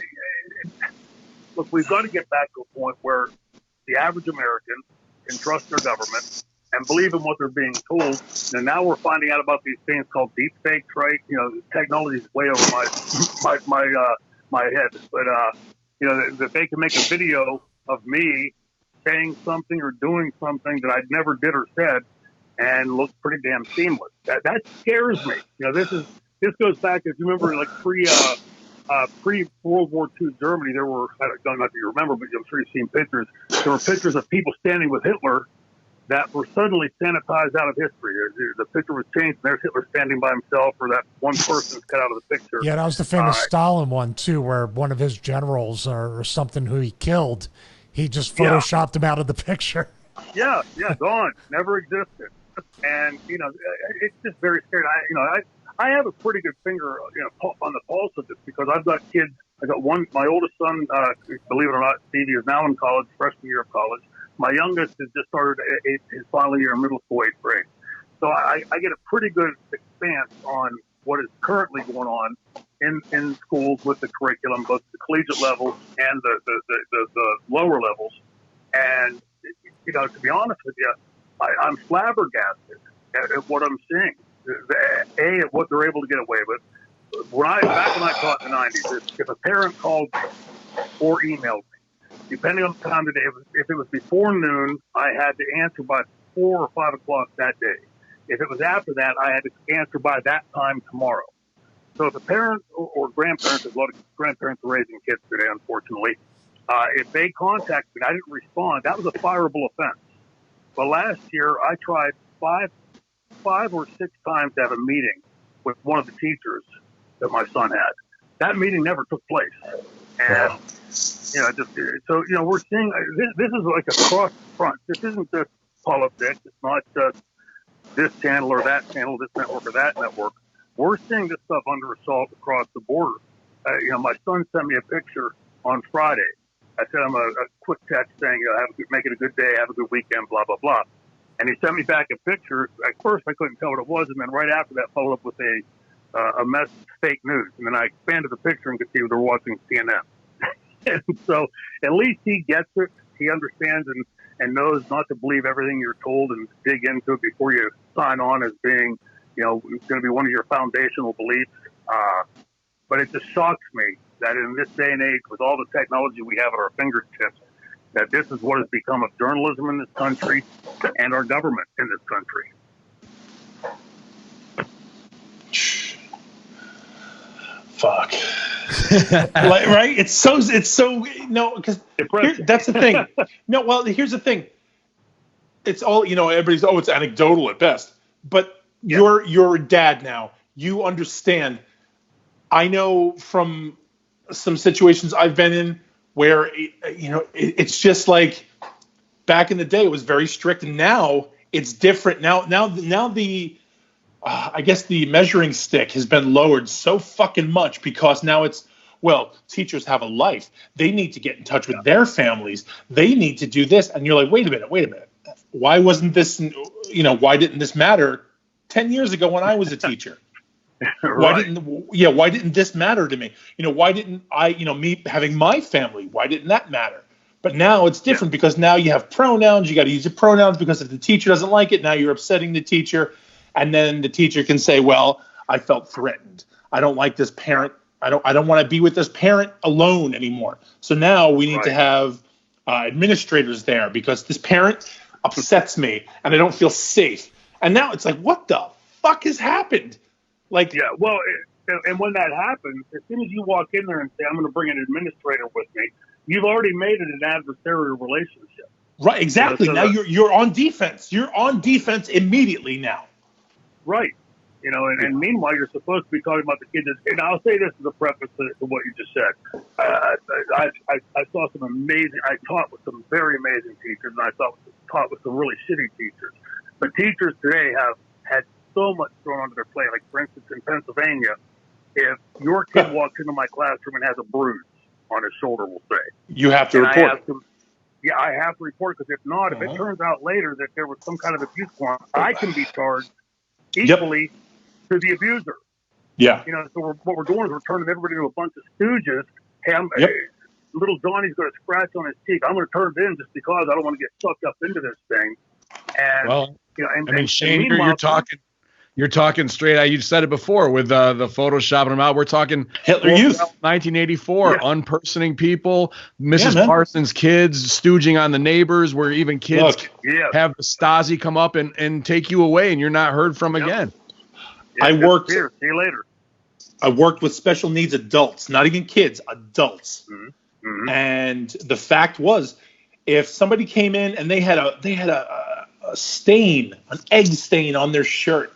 look, we've got to get back to a point where the average American can trust their government and believe in what they're being told. And now we're finding out about these things called deep fakes, right? You know, technology is way over my head. But, you know, that they can make a video of me saying something or doing something that I never did or said and look pretty damn seamless. That scares me. You know, this goes back, if you remember, like pre-World War II Germany, there were, I don't know if you remember, but I'm sure you've seen pictures. There were pictures of people standing with Hitler that were suddenly sanitized out of history. The picture was changed, and there's Hitler standing by himself, or that one person's cut out of the picture. Yeah, that was the famous Stalin one, too, where one of his generals or something who he killed, he just photoshopped him out of the picture. Yeah, gone. Never existed. And, you know, it's just very scary. I have a pretty good finger, you know, on the pulse of this because I've got kids. I got one. My oldest son, believe it or not, Stevie, is now in college, freshman year of college. My youngest has just started his final year in middle school, 8th grade. So I get a pretty good expanse on what is currently going on in schools with the curriculum, both the collegiate levels and the lower levels. And, you know, to be honest with you, I'm flabbergasted at what I'm seeing. At what they're able to get away with. Back when I taught in the 90s, if a parent called me or emailed me, depending on the time of the day, if it was before noon, I had to answer by 4 or 5 o'clock that day. If it was after that, I had to answer by that time tomorrow. So if a parent or grandparents, there's a lot of grandparents are raising kids today, unfortunately, if they contacted me and I didn't respond, that was a fireable offense. But last year, I tried five or six times to have a meeting with one of the teachers that my son had. That meeting never took place. And, you know, so, you know, we're seeing this is like a cross front. This isn't just politics. It's not just this channel or that channel, this network or that network. We're seeing this stuff under assault across the border. You know, my son sent me a picture on Friday. I sent him a quick text saying, you know, make it a good day, have a good weekend, blah, blah, blah. And he sent me back a picture. At first, I couldn't tell what it was, and then right after that, followed up with a message of fake news. And then I expanded the picture and could see they were watching CNN. And so at least he gets it. He understands and knows not to believe everything you're told and dig into it before you sign on as being, you know, it's going to be one of your foundational beliefs. But it just shocks me that in this day and age, with all the technology we have at our fingertips, that this is what has become of journalism in this country and our government in this country. Fuck. Right? It's so no, because that's the thing. No, well, here's the thing. It's all, you know, everybody's, it's anecdotal at best. But you're a dad now. You understand. I know from some situations I've been in where, you know, it's just like back in the day it was very strict, and now it's different. Now the I guess the measuring stick has been lowered so fucking much because now it's, well, teachers have a life. They need to get in touch with their families. They need to do this, and you're like, wait a minute. Why wasn't this? You know, why didn't this matter 10 years ago when I was a teacher? Right. Why didn't this matter to me? You know, why didn't I, you know, me having my family, why didn't that matter? But now it's different because now you have pronouns. You got to use your pronouns because if the teacher doesn't like it, now you're upsetting the teacher. And then the teacher can say, well, I felt threatened. I don't like this parent. I don't want to be with this parent alone anymore. So now we need to have administrators there because this parent upsets me and I don't feel safe. And now it's like, what the fuck has happened? Like, yeah, well, and when that happens, as soon as you walk in there and say, I'm going to bring an administrator with me, you've already made it an adversarial relationship. Right, exactly. Now you're on defense. You're on defense immediately now. Right. And meanwhile, you're supposed to be talking about the kids. And I'll say this as a preface to what you just said. I saw some amazing, I taught with some very amazing teachers, and I taught with some really shitty teachers. But teachers today have had so much thrown onto their plate. Like, for instance, in Pennsylvania, if your kid walks into my classroom and has a bruise on his shoulder, we'll say. You have to report it. Yeah, I have to report it, because if not, if it turns out later that there was some kind of abuse going on, I can be charged equally to the abuser. Yeah. So what we're doing is we're turning everybody into a bunch of stooges. Hey, little Johnny's got a scratch on his cheek. I'm going to turn it in just because I don't want to get sucked up into this thing. And Shane, you're talking straight. You said it before with the photoshopping them out. We're talking Hitler Youth, 1984, unpersoning people, Mrs. Parsons' kids, stooging on the neighbors, where even kids have the Stasi come up and take you away, and you're not heard from again. Yeah, see you later. I worked with special needs adults, not even kids, adults. Mm-hmm. Mm-hmm. And the fact was, if somebody came in and they had a stain, an egg stain on their shirt,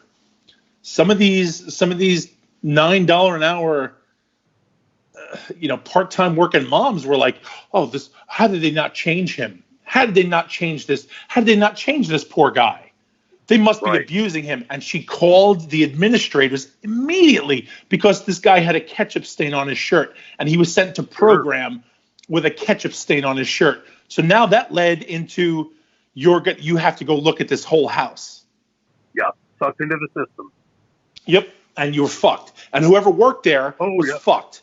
some of these $9 an hour, part-time working moms were like, "Oh, how did they not change him? How did they not change this? How did they not change this poor guy? They must be abusing him." And she called the administrators immediately because this guy had a ketchup stain on his shirt, and he was sent to program with a ketchup stain on his shirt. So now that led into you have to go look at this whole house. Yeah, sucked into the system. Yep, and you were fucked. And whoever worked there was fucked,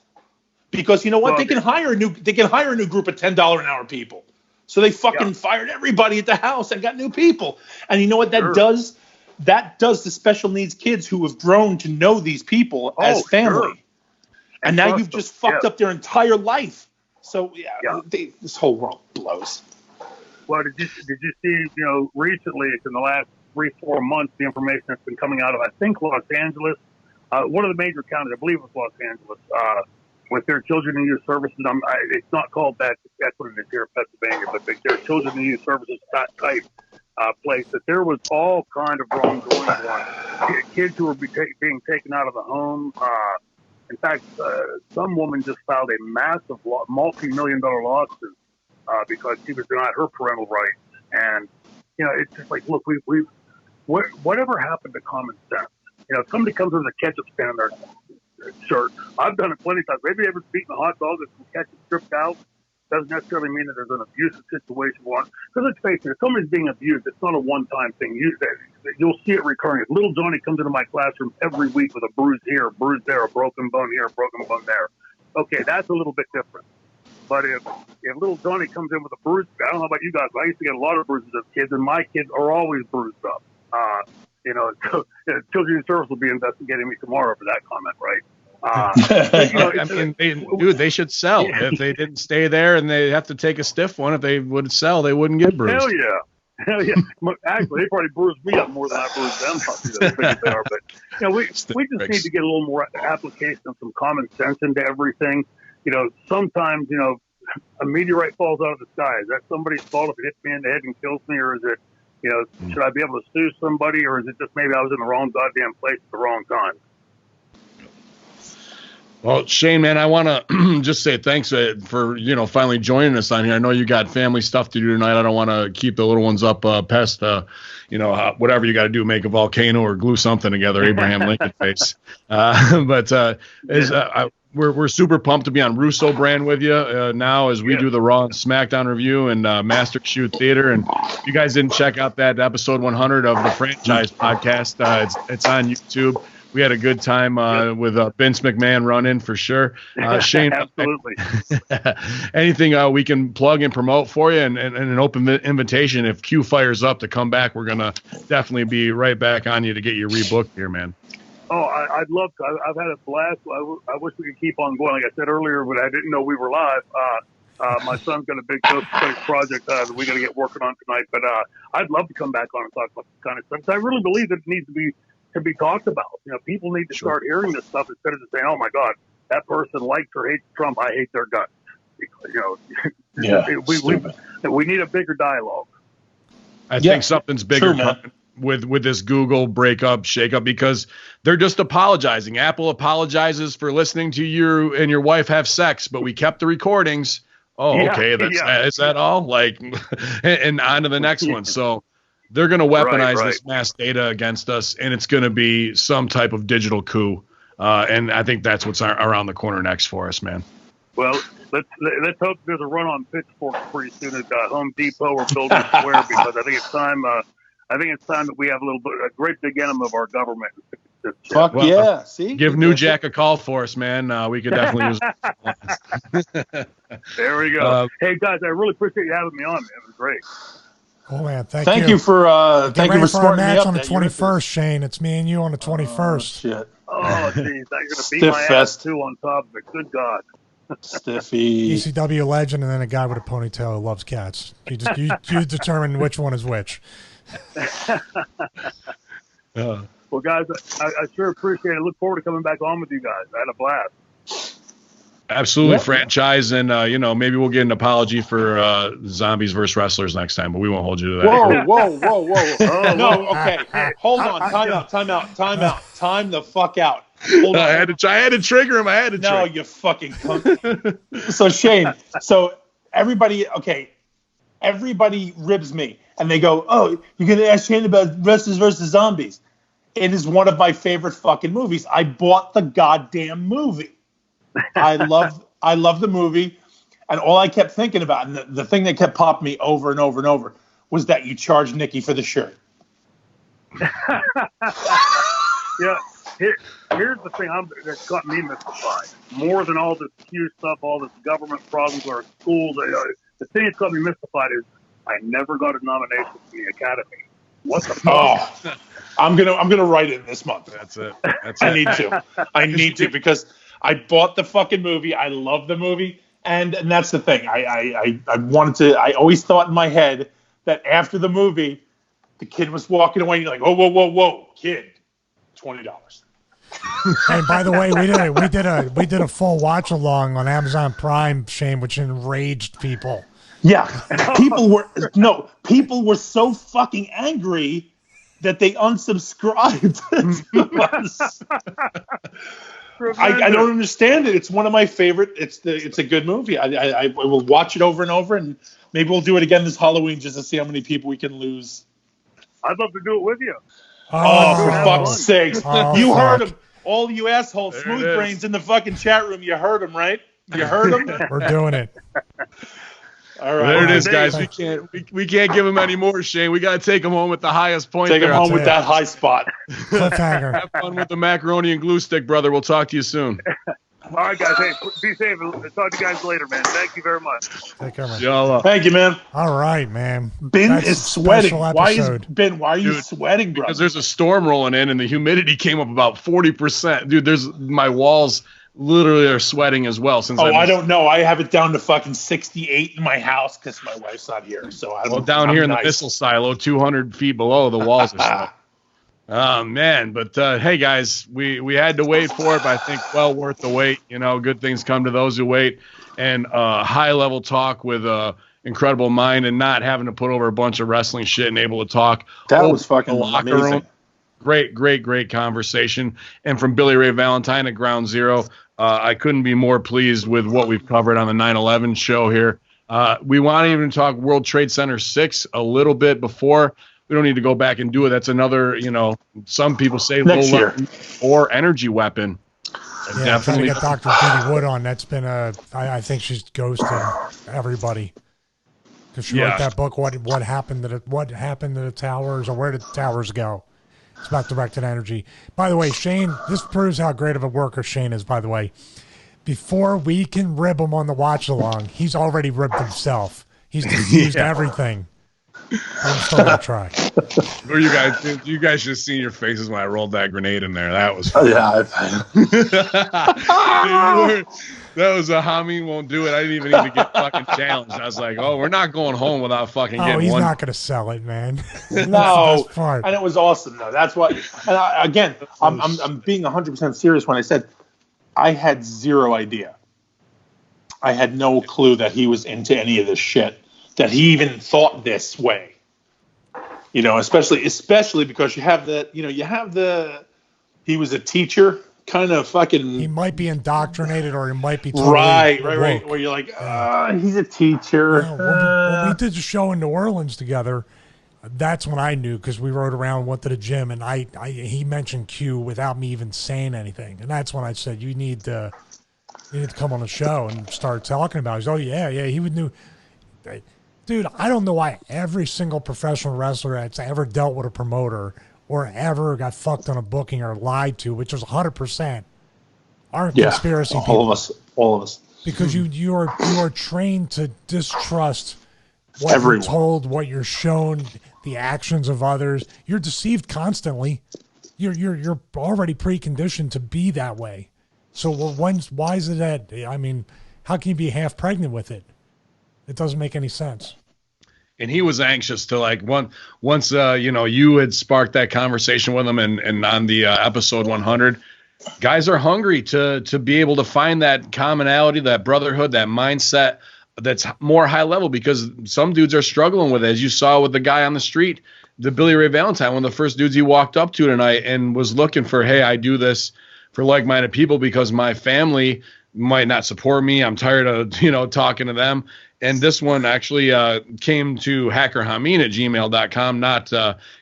because you know what? They can hire a new group of $10 an hour people. So they fucking fired everybody at the house and got new people. And you know what that does? That does to special needs kids who have grown to know these people as family. And now you've just fucked up their entire life. So this whole world blows. Well, did you see, recently, in the last 3-4 months, the information that's been coming out of, I think, Los Angeles, one of the major counties, I believe it was Los Angeles, with their children and youth services. It's not called that. That's what it is here in Pennsylvania, but their children and youth services type place, that there was all kind of wrongdoing on. Kids who were being taken out of the home. In fact, some woman just filed a massive multi-million-dollar lawsuit because she was denied her parental rights. And, it's just like, look, whatever happened to common sense? If somebody comes with a ketchup stand on their shirt, I've done it plenty of times. Maybe ever beaten a hot dog with some ketchup stripped out. Doesn't necessarily mean that there's an abusive situation going on. Because let's face it, if somebody's being abused, it's not a one-time thing. You'll see it recurring. If little Johnny comes into my classroom every week with a bruise here, a bruise there, a broken bone here, a broken bone there, okay, that's a little bit different. But if little Johnny comes in with a bruise, I don't know about you guys, but I used to get a lot of bruises as kids, and my kids are always bruised up. So Children's Service will be investigating me tomorrow for that comment, right? They should sell. If they didn't stay there and they have to take a stiff one, if they would sell, they wouldn't get bruised. Hell yeah. Actually, they probably bruised me up more than I bruised them. But we just need to get a little more application of some common sense into everything. Sometimes a meteorite falls out of the sky. Is that somebody's fault if it hits me in the head and kills me, or is it? Should I be able to sue somebody, or is it just maybe I was in the wrong goddamn place at the wrong time? Well, Shane, man, I want to just say thanks for, finally joining us on here. I know you got family stuff to do tonight. I don't want to keep the little ones up past, whatever you got to do, make a volcano or glue something together, Abraham Lincoln face. We're super pumped to be on Russo brand with you now as we do the Raw and SmackDown review and Master Shoot Theater. And if you guys didn't check out that episode 100 of the Franchise Podcast, it's on YouTube. We had a good time with Vince McMahon running for sure. Shane, absolutely. Anything we can plug and promote for you, and an open invitation if Q fires up to come back, we're gonna definitely be right back on you to get you rebooked here, man. Oh, I'd love to. I've had a blast. I wish we could keep on going. Like I said earlier, but I didn't know we were live. My son's got a big project that we got to get working on tonight. But I'd love to come back on and talk about this kind of stuff. I really believe it needs to be talked about. People need to start hearing this stuff instead of just saying, "Oh my God, that person likes or hates Trump. I hate their guts." We need a bigger dialogue. I think something's bigger coming. with this Google breakup, shakeup, because they're just apologizing. Apple apologizes for listening to you and your wife have sex, but we kept the recordings. Oh, Yeah, okay. Is that all? Like, and on to the next one. So they're going to weaponize this mass data against us, and it's going to be some type of digital coup. And I think that's what's around the corner next for us, man. Well, let's hope there's a run on pitchforks pretty soon at Home Depot or Building Square, because I think it's time. I think it's time that we have a great big enemy of our government. Fuck yeah! See, give New Jack a call for us, man. We could definitely use. There we go. Hey guys, I really appreciate you having me on, man. It was great. Oh man, thank you. You for thank you for our match me up on the 21st, Shane. It's me and you on the 21st. Shit. Oh, jeez, you're gonna beat my ass too on top of it. Good God. Stiffy. ECW legend, and then a guy with a ponytail who loves cats. You determine which one is which. Well, guys, I sure appreciate it. I look forward to coming back on with you guys. I had a blast. Absolutely, franchise, and maybe we'll get an apology for zombies versus wrestlers next time, but we won't hold you to that. Whoa. No, okay. Hold on. Time the fuck out. Hold on. I had to trigger him. No, you fucking cunt. So Shane, everybody ribs me, and they go, "Oh, you're gonna ask Shane about wrestlers versus zombies." It is one of my favorite fucking movies. I bought the goddamn movie. I love the movie, and all I kept thinking about, and the thing that kept popping me over and over and over, was that you charged Nikki for the shirt. Yeah. Here's the thing that's got me mystified. More than all this Q stuff, all this government problems, or schools, the thing that's got me mystified is I never got a nomination from the Academy. What the fuck? Oh, I'm gonna write it this month. That's it. I need to because I bought the fucking movie. I love the movie, and that's the thing. I wanted to. I always thought in my head that after the movie, the kid was walking away, and you're like, oh, whoa, kid, $20. And by the way, we did a full watch along on Amazon Prime, Shane, which enraged people. Yeah, people were so fucking angry that they unsubscribed to us. I don't understand it. It's one of my favorite. It's a good movie. I will watch it over and over, and maybe we'll do it again this Halloween just to see how many people we can lose. I'd love to do it with you. Oh, for fuck's sakes! You heard him. All you assholes, smooth brains in the fucking chat room. You heard him, right? You heard him. We're doing it. All right, there it is, guys. We can't give him any more, Shane. We got to take him home with the highest point. Take him home with that high spot. Cliffhanger. Have fun with the macaroni and glue stick, brother. We'll talk to you soon. All right, guys. Hey, be safe. I'll talk to you guys later, man. Thank you very much. Take care, man. Y'all, thank you, man. All right, man. Ben is sweating. Why are you sweating, bro? Because there's a storm rolling in, and the humidity came up about 40%. Dude, there's my walls literally are sweating as well. I don't know. I have it down to fucking 68 in my house because my wife's not here. So down here in the missile silo, 200 feet below, the walls are sweating. Oh man, but hey guys, we had to wait for it, but I think well worth the wait. Good things come to those who wait, and high level talk with incredible mind, and not having to put over a bunch of wrestling shit and able to talk. That was fucking amazing. Great conversation. And from Billy Ray Valentine at Ground Zero, I couldn't be more pleased with what we've covered on the 9/11 show here. We want to even talk World Trade Center 6 a little bit before. We don't need to go back and do it. That's another, some people say next year or energy weapon. Yeah, definitely get Dr. Judy Wood on. That's been I think she's ghosting everybody because she wrote that book. What happened to the towers, or where did the towers go? It's about directed energy. By the way, Shane, this proves how great of a worker Shane is. By the way, before we can rib him on the watch along, he's already ribbed himself. He's diffused everything. I'm still gonna try. You guys should have seen your faces when I rolled that grenade in there. That was that was a Hameen won't do it. I didn't even need to get fucking challenged. I was like, we're not going home without fucking getting he's one. Not gonna sell it, man. No, and it was awesome though. That's why. And I'm being 100% serious when I said I had zero idea. I had no clue that he was into any of this shit. That he even thought this way. You know, especially because you have he was a teacher, kind of fucking. He might be indoctrinated, or he might be totally right. woke. Where you're like, he's a teacher. When we did the show in New Orleans together, that's when I knew, because we rode around, went to the gym, and he mentioned Q without me even saying anything, and that's when I said, you need to come on the show and start talking about it. He's, oh yeah, he would knew. Dude, I don't know why every single professional wrestler that's ever dealt with a promoter or ever got fucked on a booking or lied to, which was 100%, aren't conspiracy people. All of us. Because you are trained to distrust what you're told, what you're shown, the actions of others. You're deceived constantly. You're already preconditioned to be that way. So why is it that? I mean, how can you be half pregnant with it? It doesn't make any sense. And he was anxious to, like, once you had sparked that conversation with him, and on the episode 100, guys are hungry to be able to find that commonality, that brotherhood, that mindset that's more high level, because some dudes are struggling with it, as you saw with the guy on the street, the Billy Ray Valentine, one of the first dudes he walked up to tonight and was looking for, hey, I do this for like-minded people because my family might not support me. I'm tired of, talking to them. And this one actually came to hackerhameen@gmail.com, not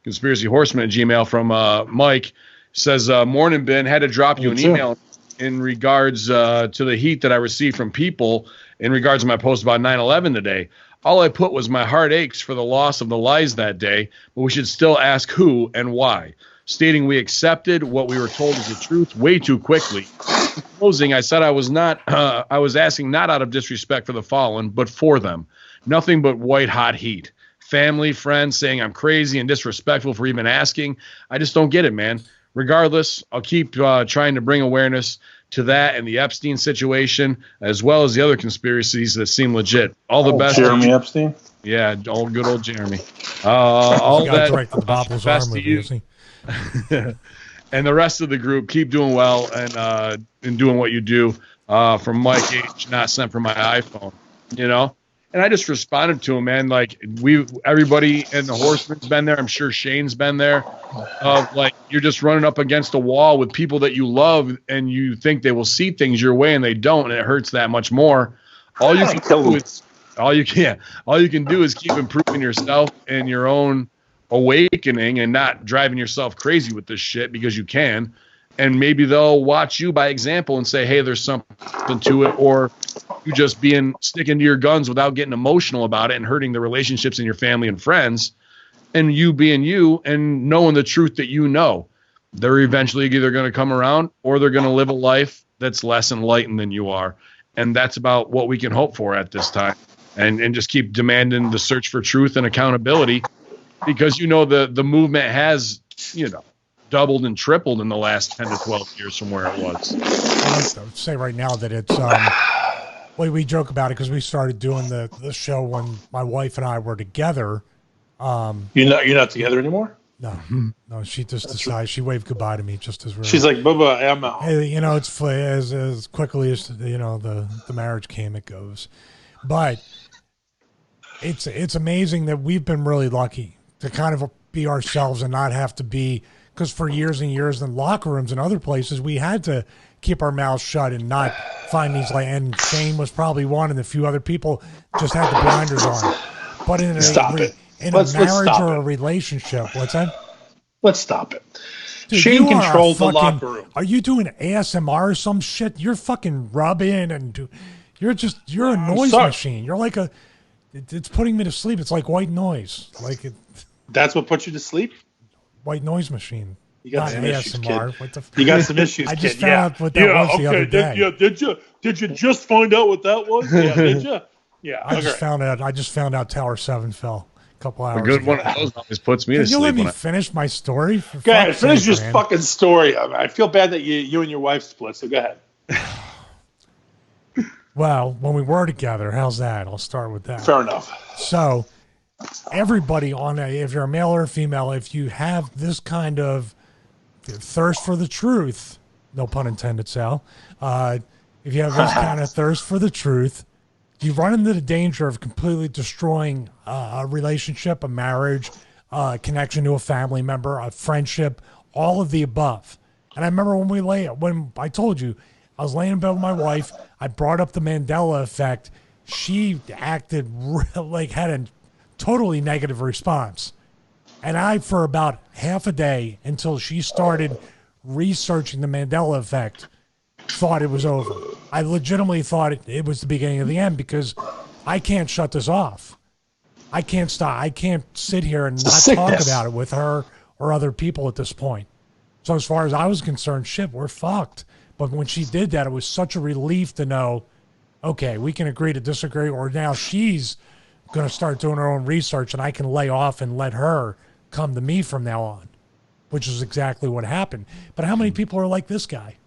Conspiracy Horsemen @gmail, from Mike. Says, morning, Ben, had to drop you an email in regards to the heat that I received from people in regards to my post about 9/11 today. All I put was my heart aches for the loss of the lives that day, but we should still ask who and why. Stating we accepted what we were told is the truth way too quickly. In closing, I said I was asking not out of disrespect for the fallen, but for them. Nothing but white hot heat. Family, friends saying I'm crazy and disrespectful for even asking. I just don't get it, man. Regardless, I'll keep trying to bring awareness to that and the Epstein situation, as well as the other conspiracies that seem legit. All the best. Jeremy Epstein? Yeah, good old Jeremy. All that best to you. And the rest of the group, keep doing well and doing what you do. From Mike H, not sent from my iPhone, And I just responded to him, man. Like, everybody in the Horsemen's been there. I'm sure Shane's been there. Like, you're just running up against a wall with people that you love, and you think they will see things your way, and they don't, and it hurts that much more. All you can do is keep improving yourself and your own awakening, and not driving yourself crazy with this shit, because you can. And maybe they'll watch you by example and say, hey, there's something to it, or you just sticking to your guns without getting emotional about it and hurting the relationships in your family and friends, and you being you and knowing the truth that they're eventually either going to come around, or they're going to live a life that's less enlightened than you are. And that's about what we can hope for at this time, and just keep demanding the search for truth and accountability, because the movement has doubled and tripled in the last 10 to 12 years from where it was. I would say right now that it's we joke about it because we started doing the show when my wife and I were together. You're not together anymore? No, she just decided, she waved goodbye to me just as we're. She's like, Bubba, I'm out. Hey, it's as quickly as the marriage came, it goes. But it's amazing that we've been really lucky to kind of be ourselves and not have to be, because for years and years in locker rooms and other places, we had to keep our mouths shut and not find these, and Shane was probably one, and a few other people just had the blinders on. But in a marriage or a relationship, what's that? Let's stop it. Dude, Shane controlled the locker room. Are you doing ASMR or some shit? You're fucking rubbing and you're a noise machine. You're like it's putting me to sleep. It's like white noise. That's what puts you to sleep? White noise machine. You got some issues, ASMR. kid. You got some issues, I just found out what that was the other day. Did you just find out what that was? Yeah, did you? Yeah. I just found out Tower 7 fell a couple hours ago. A good ago. one of those always puts me to sleep. Can you let me finish my story? Go ahead. Finish your fucking story. I feel bad that you and your wife split, so go ahead. Well, when we were together, how's that? I'll start with that. Fair enough. So, everybody if you're a male or a female, if you have this kind of thirst for the truth, no pun intended, Sal, if you have this kind of thirst for the truth, you run into the danger of completely destroying a relationship, a marriage, connection to a family member, a friendship, all of the above. And I remember when I told you, I was laying in bed with my wife, I brought up the Mandela effect. She acted had a totally negative response. And I, for about half a day, until she started researching the Mandela effect, thought it was over. I legitimately thought it was the beginning of the end, because I can't shut this off. I can't stop. I can't sit here and not talk about it with her or other people at this point. So as far as I was concerned, shit, we're fucked. But when she did that, it was such a relief to know, okay, we can agree to disagree, or now she's going to start doing her own research and I can lay off and let her come to me from now on, which is exactly what happened. But how many people are like this guy?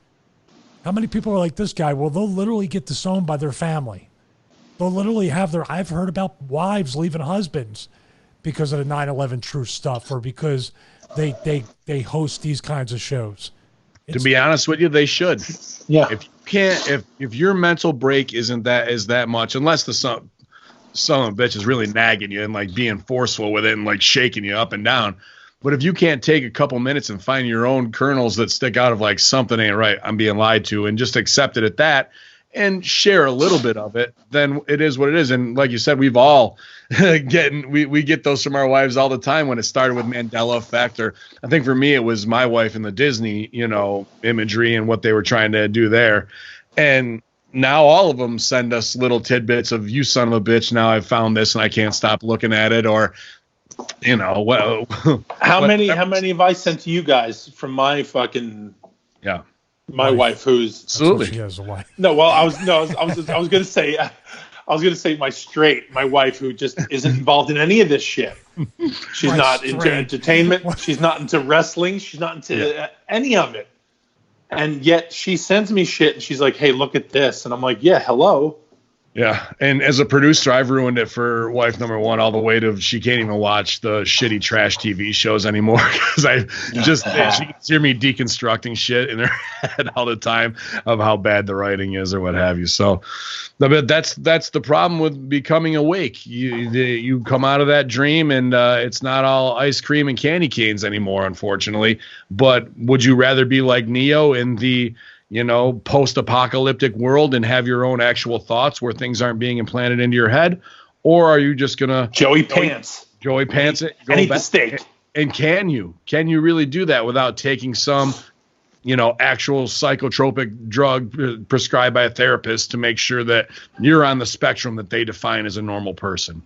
How many people are like this guy? Well, they'll literally get disowned by their family. They'll literally I've heard about wives leaving husbands because of the 9/11 truth stuff, or because they host these kinds of shows. To be honest with you, they should. Yeah. If you can't, if your mental break is that much, unless the son of a bitch is really nagging you and like being forceful with it and like shaking you up and down. But if you can't take a couple minutes and find your own kernels that stick out of like something ain't right, I'm being lied to, and just accept it at that and share a little bit of it, then it is what it is. And like you said, we've all we get those from our wives all the time when it started with Mandela effect, or I think for me it was my wife and the Disney, imagery and what they were trying to do there. And now all of them send us little tidbits of, you son of a bitch, now I've found this and I can't stop looking at it, or how many have I sent to you guys from my fucking my wife, who's absolutely, she has a wife. No, well, I was gonna say my wife, who just isn't involved in any of this shit. She's not into entertainment. She's not into wrestling. She's not into any of it. And yet she sends me shit and she's like, hey, look at this. And I'm like, yeah, hello. Yeah. And as a producer, I've ruined it for wife number one, all the way to she can't even watch the shitty trash TV shows anymore, because she can hear me deconstructing shit in her head all the time of how bad the writing is or what have you. So that's the problem with becoming awake. You come out of that dream and it's not all ice cream and candy canes anymore, unfortunately. But would you rather be like Neo in the post-apocalyptic world and have your own actual thoughts where things aren't being implanted into your head? Or are you just going to Joey Pants it? Go eat back? The steak. And can you really do that without taking some, actual psychotropic drug prescribed by a therapist to make sure that you're on the spectrum that they define as a normal person?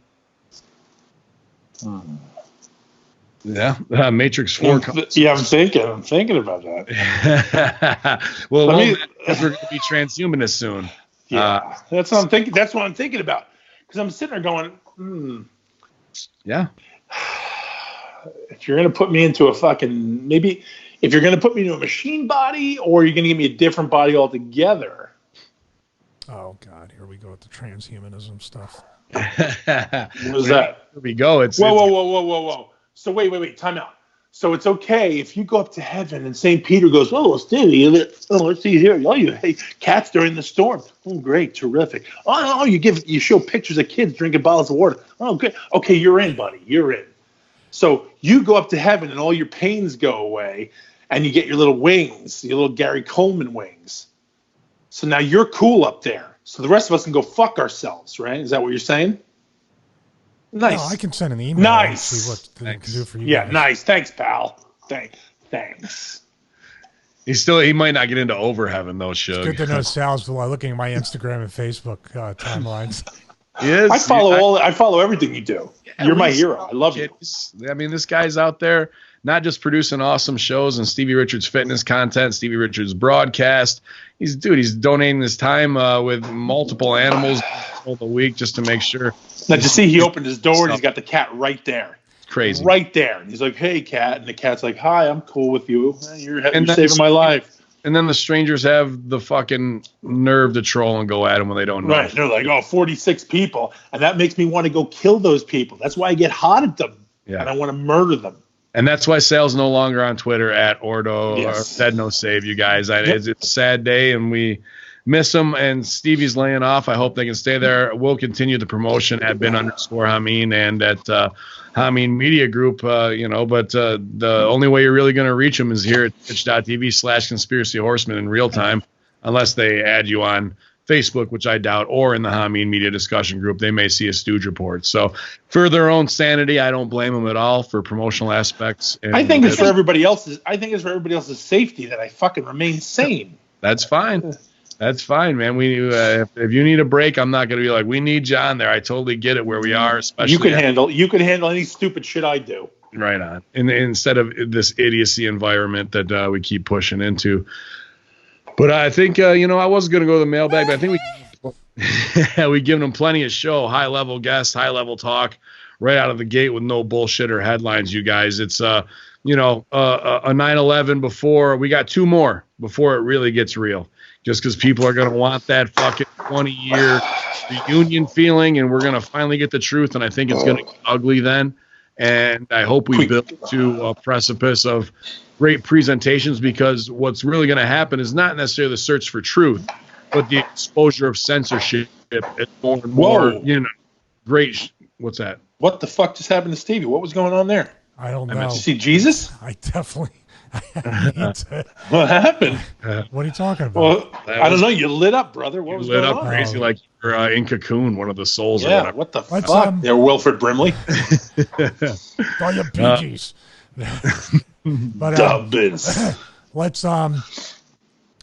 Yeah, Matrix 4. Yeah, I'm thinking about that. Well, because we're going to be transhumanists soon. Yeah, that's what I'm thinking. That's what I'm thinking about. Because I'm sitting there going, yeah. If you're going to put me into a fucking, if you're going to put me into a machine body, or you're going to give me a different body altogether. Oh God, here we go with the transhumanism stuff. What is that? Here we go. Whoa. So wait, time out. So it's okay if you go up to heaven and St. Peter goes, let's see here. Oh, you hey, cats during the storm. Oh, great, terrific. Oh, you show pictures of kids drinking bottles of water. Oh, good. Okay, you're in, buddy. You're in. So you go up to heaven and all your pains go away, and you get your little wings, your little Gary Coleman wings. So now you're cool up there. So the rest of us can go fuck ourselves, right? Is that what you're saying? Nice. No, I can send an email. Nice. And see what they can do for you. Yeah, guys. nice. Thanks, pal. Thanks. He might not get into over heaven though, Shug. It's good to know Sal's looking at my Instagram and Facebook timelines. Yes, I follow everything you do. Yeah, You're my hero. I love you. I mean, this guy's out there not just producing awesome shows and Stevie Richards fitness content, Stevie Richards broadcast. He's donating his time with multiple animals all the week just to make sure. Now, did you see he opened his door and he's got the cat right there? Crazy. Right there. And he's like, hey, cat. And the cat's like, hi, I'm cool with you. You're saving my life. And then the strangers have the fucking nerve to troll and go at him when they don't know. Right. They're like, 46 people. And that makes me want to go kill those people. That's why I get hot at them. Yeah. And I want to murder them. And that's why Sal's no longer on Twitter at Ordo or Said No Save, you guys. It's a sad day, and me miss them, and Stevie's laying off. I hope they can stay there. We'll continue the promotion at bin_Hameen and at Hameen Media Group, but the only way you're really going to reach them is here at twitch.tv/Conspiracy Horsemen in real time, unless they add you on Facebook, which I doubt, or in the Hameen Media discussion group. They may see a stooge report. So for their own sanity, I don't blame them at all for promotional aspects. And I think it's for everybody else's. I think it's for everybody else's safety that I fucking remain sane. That's fine. That's fine, man. We if you need a break, I'm not going to be like, we need you on there. I totally get it where we are, especially you can handle any stupid shit I do. Right on. And instead of this idiocy environment that we keep pushing into. But I think I was going to go to the mailbag, but I think we given them plenty of show, high level guests, high level talk right out of the gate with no bullshit or headlines. You guys, it's a 9/11 before. We got 2 more before it really gets real. Just because people are going to want that fucking 20-year reunion feeling, and we're going to finally get the truth, and I think it's going to get ugly then. And I hope we build to a precipice of great presentations, because what's really going to happen is not necessarily the search for truth, but the exposure of censorship is more and more, great. What's that? What the fuck just happened to Stevie? What was going on there? I don't know. Did you see Jesus? I definitely. What happened? What are you talking about? Well, I don't know. You lit up, brother. What was lit going up on? crazy like you're in Cocoon, one of the souls. Yeah, or whatever. what the fuck? They're Wilford Brimley. Call you PGs. But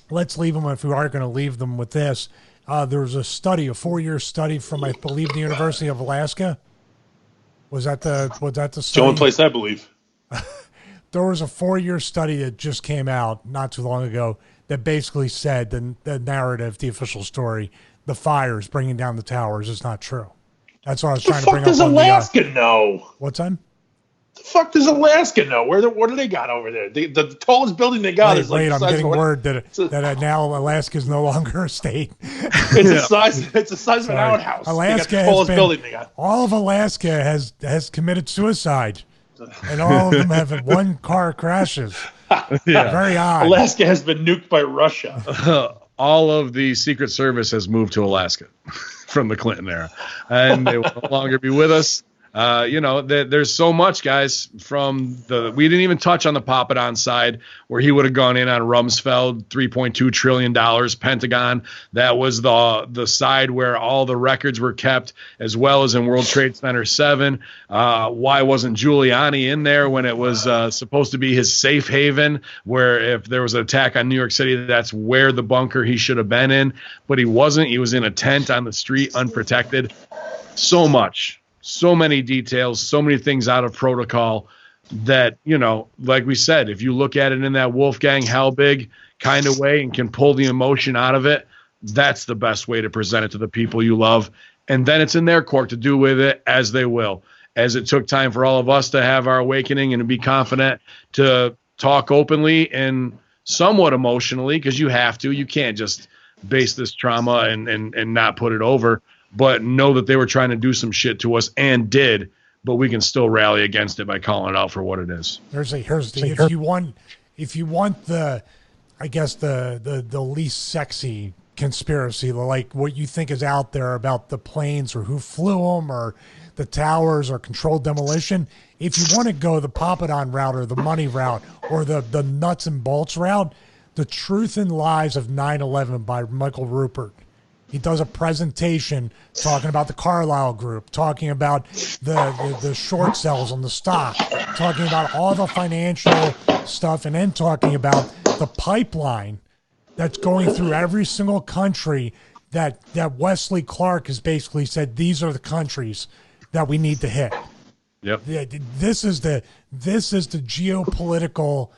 let's leave them, if we are going to leave them with this. There was a 4-year study from, I believe, the University of Alaska. Was that the study? The only place I believe. There was a 4-year study that just came out not too long ago that basically said the narrative, the official story, the fires bringing down the towers is not true. That's what I was trying to bring up. What the fuck does Alaska know? What's that? The fuck does Alaska know? What do they got over there? The tallest building they got is like. Wait, I'm getting word that now Alaska is no longer a state. It's the size of an outhouse. Alaska the tallest building they got. All of Alaska has committed suicide, and all of them have one car crashes. Yeah. Very odd. Alaska has been nuked by Russia. All of the Secret Service has moved to Alaska from the Clinton era, and they will no longer be with us. There's so much, guys, we didn't even touch on the Papadon side, where he would have gone in on Rumsfeld, $3.2 trillion, Pentagon. That was the side where all the records were kept, as well as in World Trade Center 7. Why wasn't Giuliani in there when it was supposed to be his safe haven, where if there was an attack on New York City, that's where the bunker he should have been in, but he wasn't. He was in a tent on the street, unprotected. So much. So many details, so many things out of protocol that, like we said, if you look at it in that Wolfgang Halbig kind of way and can pull the emotion out of it, that's the best way to present it to the people you love. And then it's in their court to do with it as they will. As it took time for all of us to have our awakening and to be confident to talk openly and somewhat emotionally, because you have to. You can't just base this trauma and not put it over. But know that they were trying to do some shit to us and did, but we can still rally against it by calling it out for what it is. If you want the least sexy conspiracy, like what you think is out there about the planes or who flew them or the towers or controlled demolition, if you want to go the Papadon route or the money route or the nuts and bolts route, The Truth and Lies of 9/11 by Michael Rupert. He does a presentation talking about the Carlyle Group, talking about the short sells on the stock, talking about all the financial stuff, and then talking about the pipeline that's going through every single country that Wesley Clark has basically said, these are the countries that we need to hit. Yep. This is the geopolitical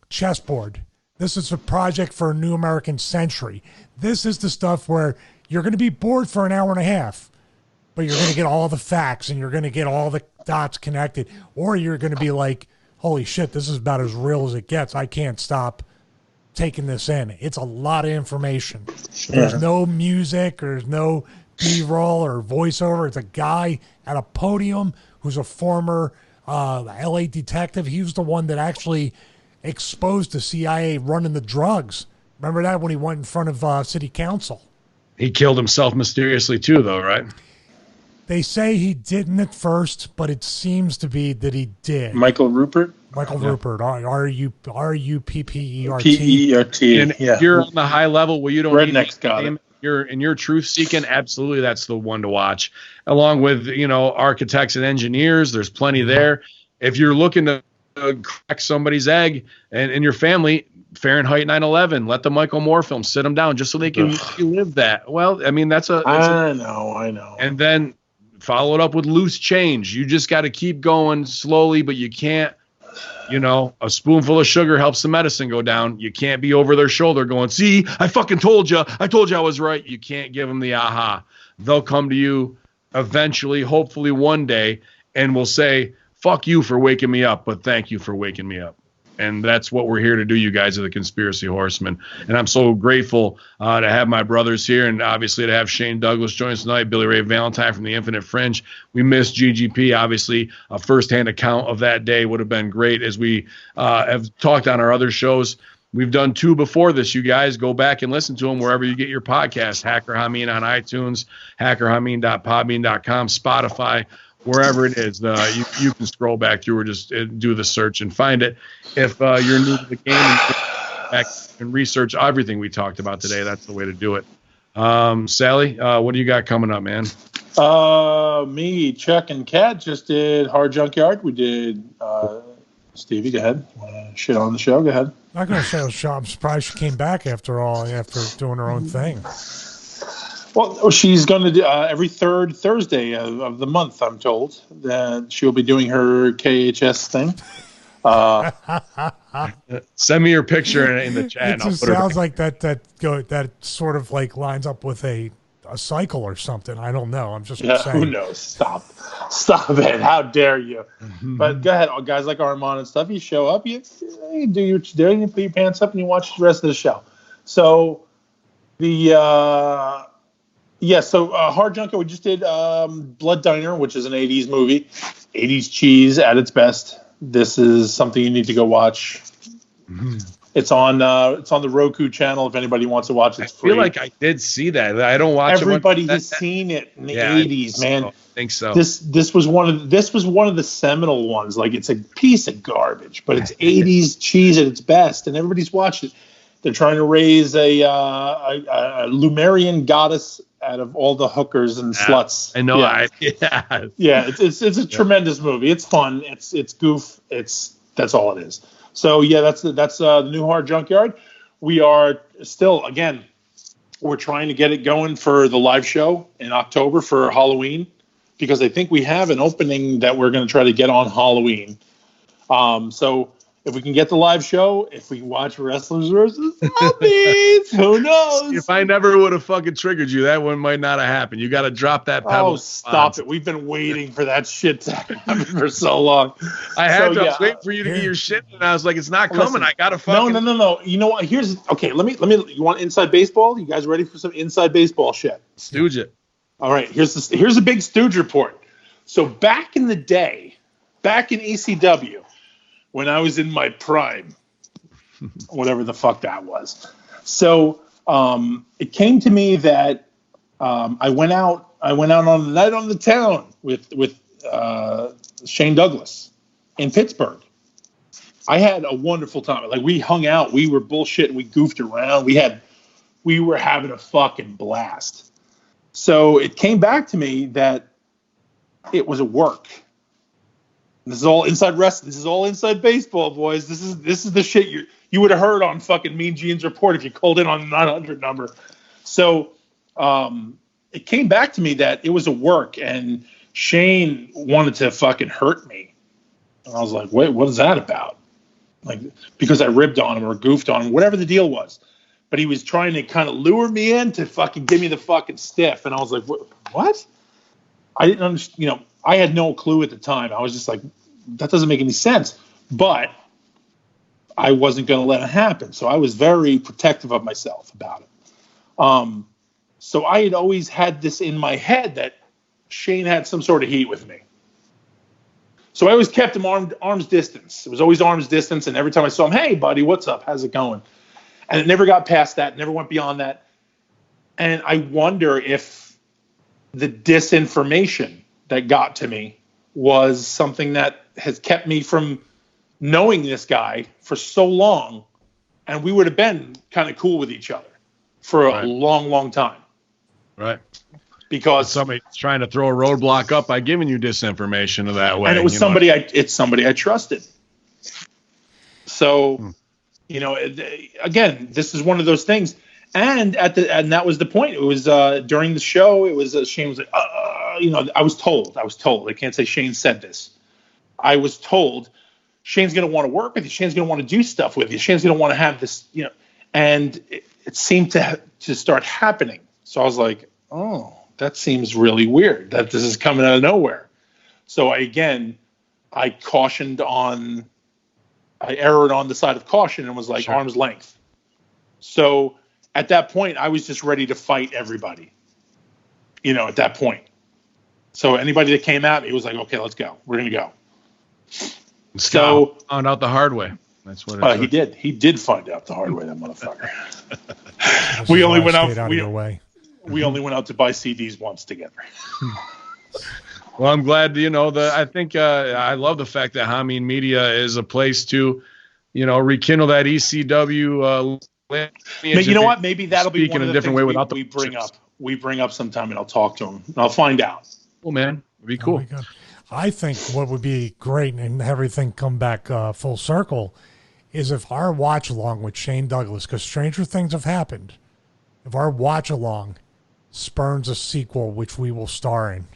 chessboard. This is a project for a new American century. This is the stuff where you're going to be bored for an hour and a half, but you're going to get all the facts and you're going to get all the dots connected. Or you're going to be like, holy shit, this is about as real as it gets. I can't stop taking this in. It's a lot of information. There's no music, there's no B-roll or voiceover. It's a guy at a podium who's a former LA detective. He was the one that actually exposed the CIA running the drugs Remember that when he went in front of city council? He killed himself mysteriously too, though, right? They say he didn't at first, but it seems to be that he did. Michael Rupert. Michael Rupert, R-U-P-P-E-R-T. P-E-R-T. And Yeah. if you're on the high level where you don't Redneck's got it. You're truth seeking, absolutely that's the one to watch. Along with, architects and engineers, there's plenty there. If you're looking to crack somebody's egg and your family, Fahrenheit 9/11, let the Michael Moore film sit them down just so they can relive that. Well, I mean, I know. And then follow it up with Loose Change. You just got to keep going slowly, but you can't, a spoonful of sugar helps the medicine go down. You can't be over their shoulder going, see, I fucking told you. I told you I was right. You can't give them the aha. They'll come to you eventually, hopefully one day, and will say, fuck you for waking me up, but thank you for waking me up. And that's what we're here to do, you guys are the Conspiracy Horsemen. And I'm so grateful to have my brothers here and obviously to have Shane Douglas join us tonight, Billy Ray Valentine from the Infinite Fringe. We missed GGP. Obviously, a firsthand account of that day would have been great. As we have talked on our other shows, we've done 2 before this. You guys go back and listen to them wherever you get your podcast. Hacker Hameen on iTunes, hackerhameen.podbean.com, Spotify, wherever it is. You can scroll back through or just do the search and find it. If you're new to the game and back and research everything we talked about today, that's the way to do it. Sally, what do you got coming up, man? Me, Chuck, and Kat just did Hard Junkyard. We did Stevie, go ahead. Shit on the show, go ahead. I'm not going to say I'm surprised she came back after doing her own thing. Well, she's going to do every third Thursday of the month, I'm told, that she'll be doing her KHS thing. Send me your picture in the chat. It just sounds like that sort of like lines up with a cycle or something. I don't know. I'm just saying. Who knows? Stop it. How dare you? But go ahead, guys like Armand and stuff. You show up, you do your doing, you put your pants up, and you watch the rest of the show. So Hard Junkyard, we just did Blood Diner, which is an 80s movie. 80s cheese at its best. This is something you need to go watch. Mm-hmm. It's on the Roku channel if anybody wants to watch it. It's free. I feel like I did see that. I don't watch Everybody has seen it in the 80s, man. I think so. This was one of the seminal ones. Like, it's a piece of garbage, but it's 80s cheese at its best, and everybody's watched it. They're trying to raise a Lumerian goddess out of all the hookers and sluts. I know. It's a tremendous movie. It's fun. It's goof. That's all it is. So that's the new Hard Junkyard. We are still, again, we're trying to get it going for the live show in October for Halloween, because I think we have an opening that we're going to try to get on Halloween. So if we can get the live show, if we watch Wrestlers versus Zombies, who knows? If I never would have fucking triggered you, that one might not have happened. You got to drop that pebble. Oh, stop it. We've been waiting for that shit to happen for so long. I was waiting for you to get your shit, and I was like, it's not coming. I got to fucking... No. You know what? Let me, you want inside baseball? You guys ready for some inside baseball shit? Stooge it. All right, here's a big Stooge report. So back in the day, back in ECW, when I was in my prime, whatever the fuck that was. So it came to me that I went out on the night on the town with Shane Douglas in Pittsburgh. I had a wonderful time. Like, we hung out, we were bullshitting, we goofed around, we were having a fucking blast. So it came back to me that it was a work. This is all inside wrestling. This is all inside baseball, boys. This is the shit you would have heard on fucking Mean Gene's report if you called in on the 900 number. So it came back to me that it was a work, and Shane wanted to fucking hurt me. And I was like, wait, what is that about? Like, because I ribbed on him or goofed on him, whatever the deal was. But he was trying to kind of lure me in to fucking give me the fucking stiff. And I was like, what? I didn't understand. I had no clue at the time. I was just like, that doesn't make any sense. But I wasn't going to let it happen. So I was very protective of myself about it. So I had always had this in my head that Shane had some sort of heat with me. So I always kept him arm's distance. It was always arm's distance. And every time I saw him, hey, buddy, what's up? How's it going? And it never got past that, never went beyond that. And I wonder if the disinformation that got to me was something that has kept me from knowing this guy for so long, and we would have been kind of cool with each other for a long, long time. Right. Because somebody's trying to throw a roadblock up by giving you disinformation that way. And it was somebody I trusted. So, again, this is one of those things. And that was the point. It was during the show. It was Shane was like, I was told. I can't say Shane said this. I was told Shane's going to want to work with you. Shane's going to want to do stuff with you. Shane's going to want to have this, and it seemed to start happening. So I was like, oh, that seems really weird that this is coming out of nowhere. So I erred on the side of caution and was like, sure, arm's length. So at that point, I was just ready to fight everybody, at that point. So anybody that came at me was like, okay, let's go. We're going to go. So found out the hard way. That's what he did. He did find out the hard way, that motherfucker. We only went out to buy CDs once together. Well, I'm glad, I think I love the fact that Hameen Media is a place to, rekindle that ECW. You know what? Maybe that'll be one of the different way without we bring up sometime, and I'll talk to him. I'll find out. Well, man, it'd be cool. I think what would be great and everything come back full circle is if our watch along with Shane Douglas, because stranger things have happened. If our watch along spurns a sequel, which we will star in.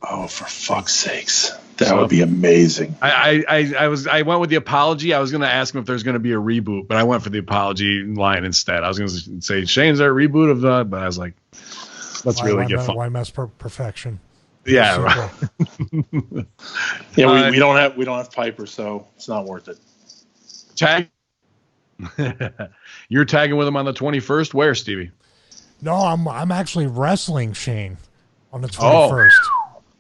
Oh, for fuck's sakes. That would be amazing. I went with the apology. I was going to ask him if there's going to be a reboot, but I went for the apology line instead. I was going to say, Shane's our reboot of the, but I was like, let's really get fun. Why mess perfection? Yeah, right. Yeah, we don't have Piper, so it's not worth it. Tag. You're tagging with him on the 21st. Where, Stevie? No, I'm actually wrestling Shane on the 21st.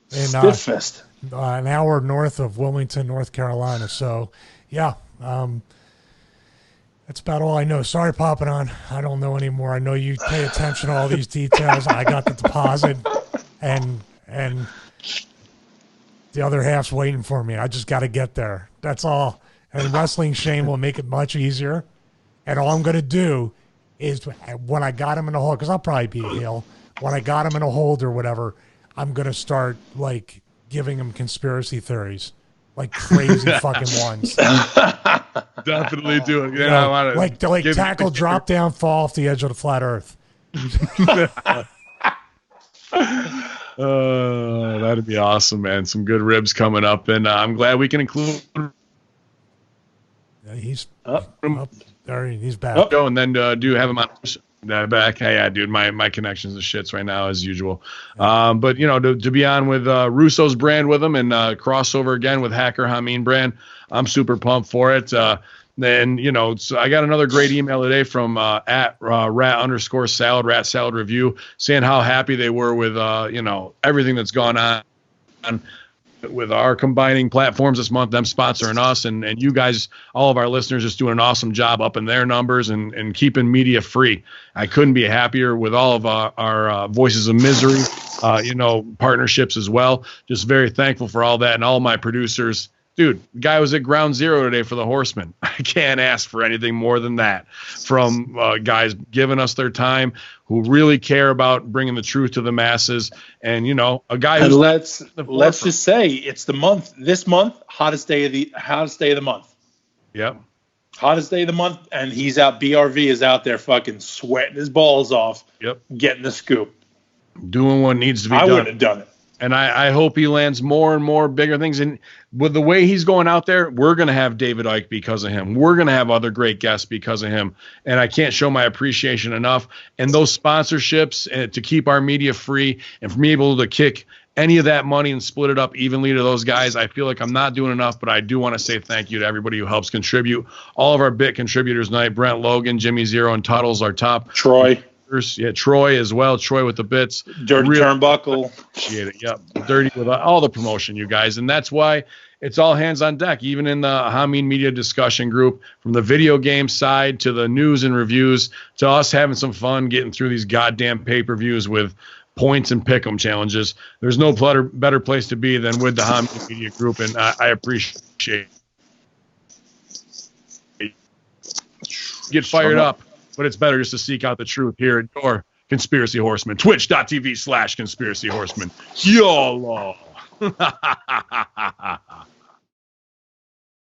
Stiffest. An hour north of Wilmington, North Carolina. So, yeah, that's about all I know. Sorry, Popping On. I don't know anymore. I know you pay attention to all these details. I got the deposit, and the other half's waiting for me. I just got to get there. That's all. And wrestling Shane will make it much easier. And all I'm going to do is when I got him in a hold, because I'll probably be a heel, when I got him in a hold or whatever, I'm going to start, giving him conspiracy theories. Crazy fucking ones. Definitely do it. Yeah, I want to tackle, drop down, fall off the edge of the flat earth. That'd be awesome, man. Some good ribs coming up, and I'm glad we can include. Yeah, he's up there. He's back. And then do have him on back. Hey, yeah, dude, my connections are shits right now as usual. But to be on with Russo's brand with him and crossover again with Hacker Hameen brand, I'm super pumped for it. Then, so I got another great email today from at rat salad review saying how happy they were with, everything that's gone on with our combining platforms this month, them sponsoring us and you guys, all of our listeners just doing an awesome job up in their numbers and keeping media free. I couldn't be happier with all of our Voices of Misery, partnerships as well. Just very thankful for all that and all my producers. Dude, the guy was at ground zero today for the Horsemen. I can't ask for anything more than that from guys giving us their time who really care about bringing the truth to the masses. And, a guy who's let's just say it's this month, hottest day of the month. Yep. Hottest day of the month. And he's out. BRV is out there fucking sweating his balls off. Yep. Getting the scoop. Doing what needs to be done. I wouldn't have done it. And I hope he lands more and more bigger things. And with the way he's going out there, we're going to have David Icke because of him. We're going to have other great guests because of him. And I can't show my appreciation enough. And those sponsorships to keep our media free and for me able to kick any of that money and split it up evenly to those guys, I feel like I'm not doing enough. But I do want to say thank you to everybody who helps contribute. All of our bit contributors tonight, Brent Logan, Jimmy Zero, and Tuttles, our top. Troy. Yeah, Troy as well. Troy with the bits. Dirty Turnbuckle. Appreciate it. Yep. Dirty with all the promotion, you guys. And that's why it's all hands on deck, even in the Hameen Media discussion group, from the video game side to the news and reviews to us having some fun getting through these goddamn pay-per-views with points and pick'em challenges. There's no better place to be than with the Hameen Media group, and I appreciate it. Get fired up, but it's better just to seek out the truth here at your Conspiracy Horsemen. Twitch.tv/Conspiracy Horsemen. YOLO.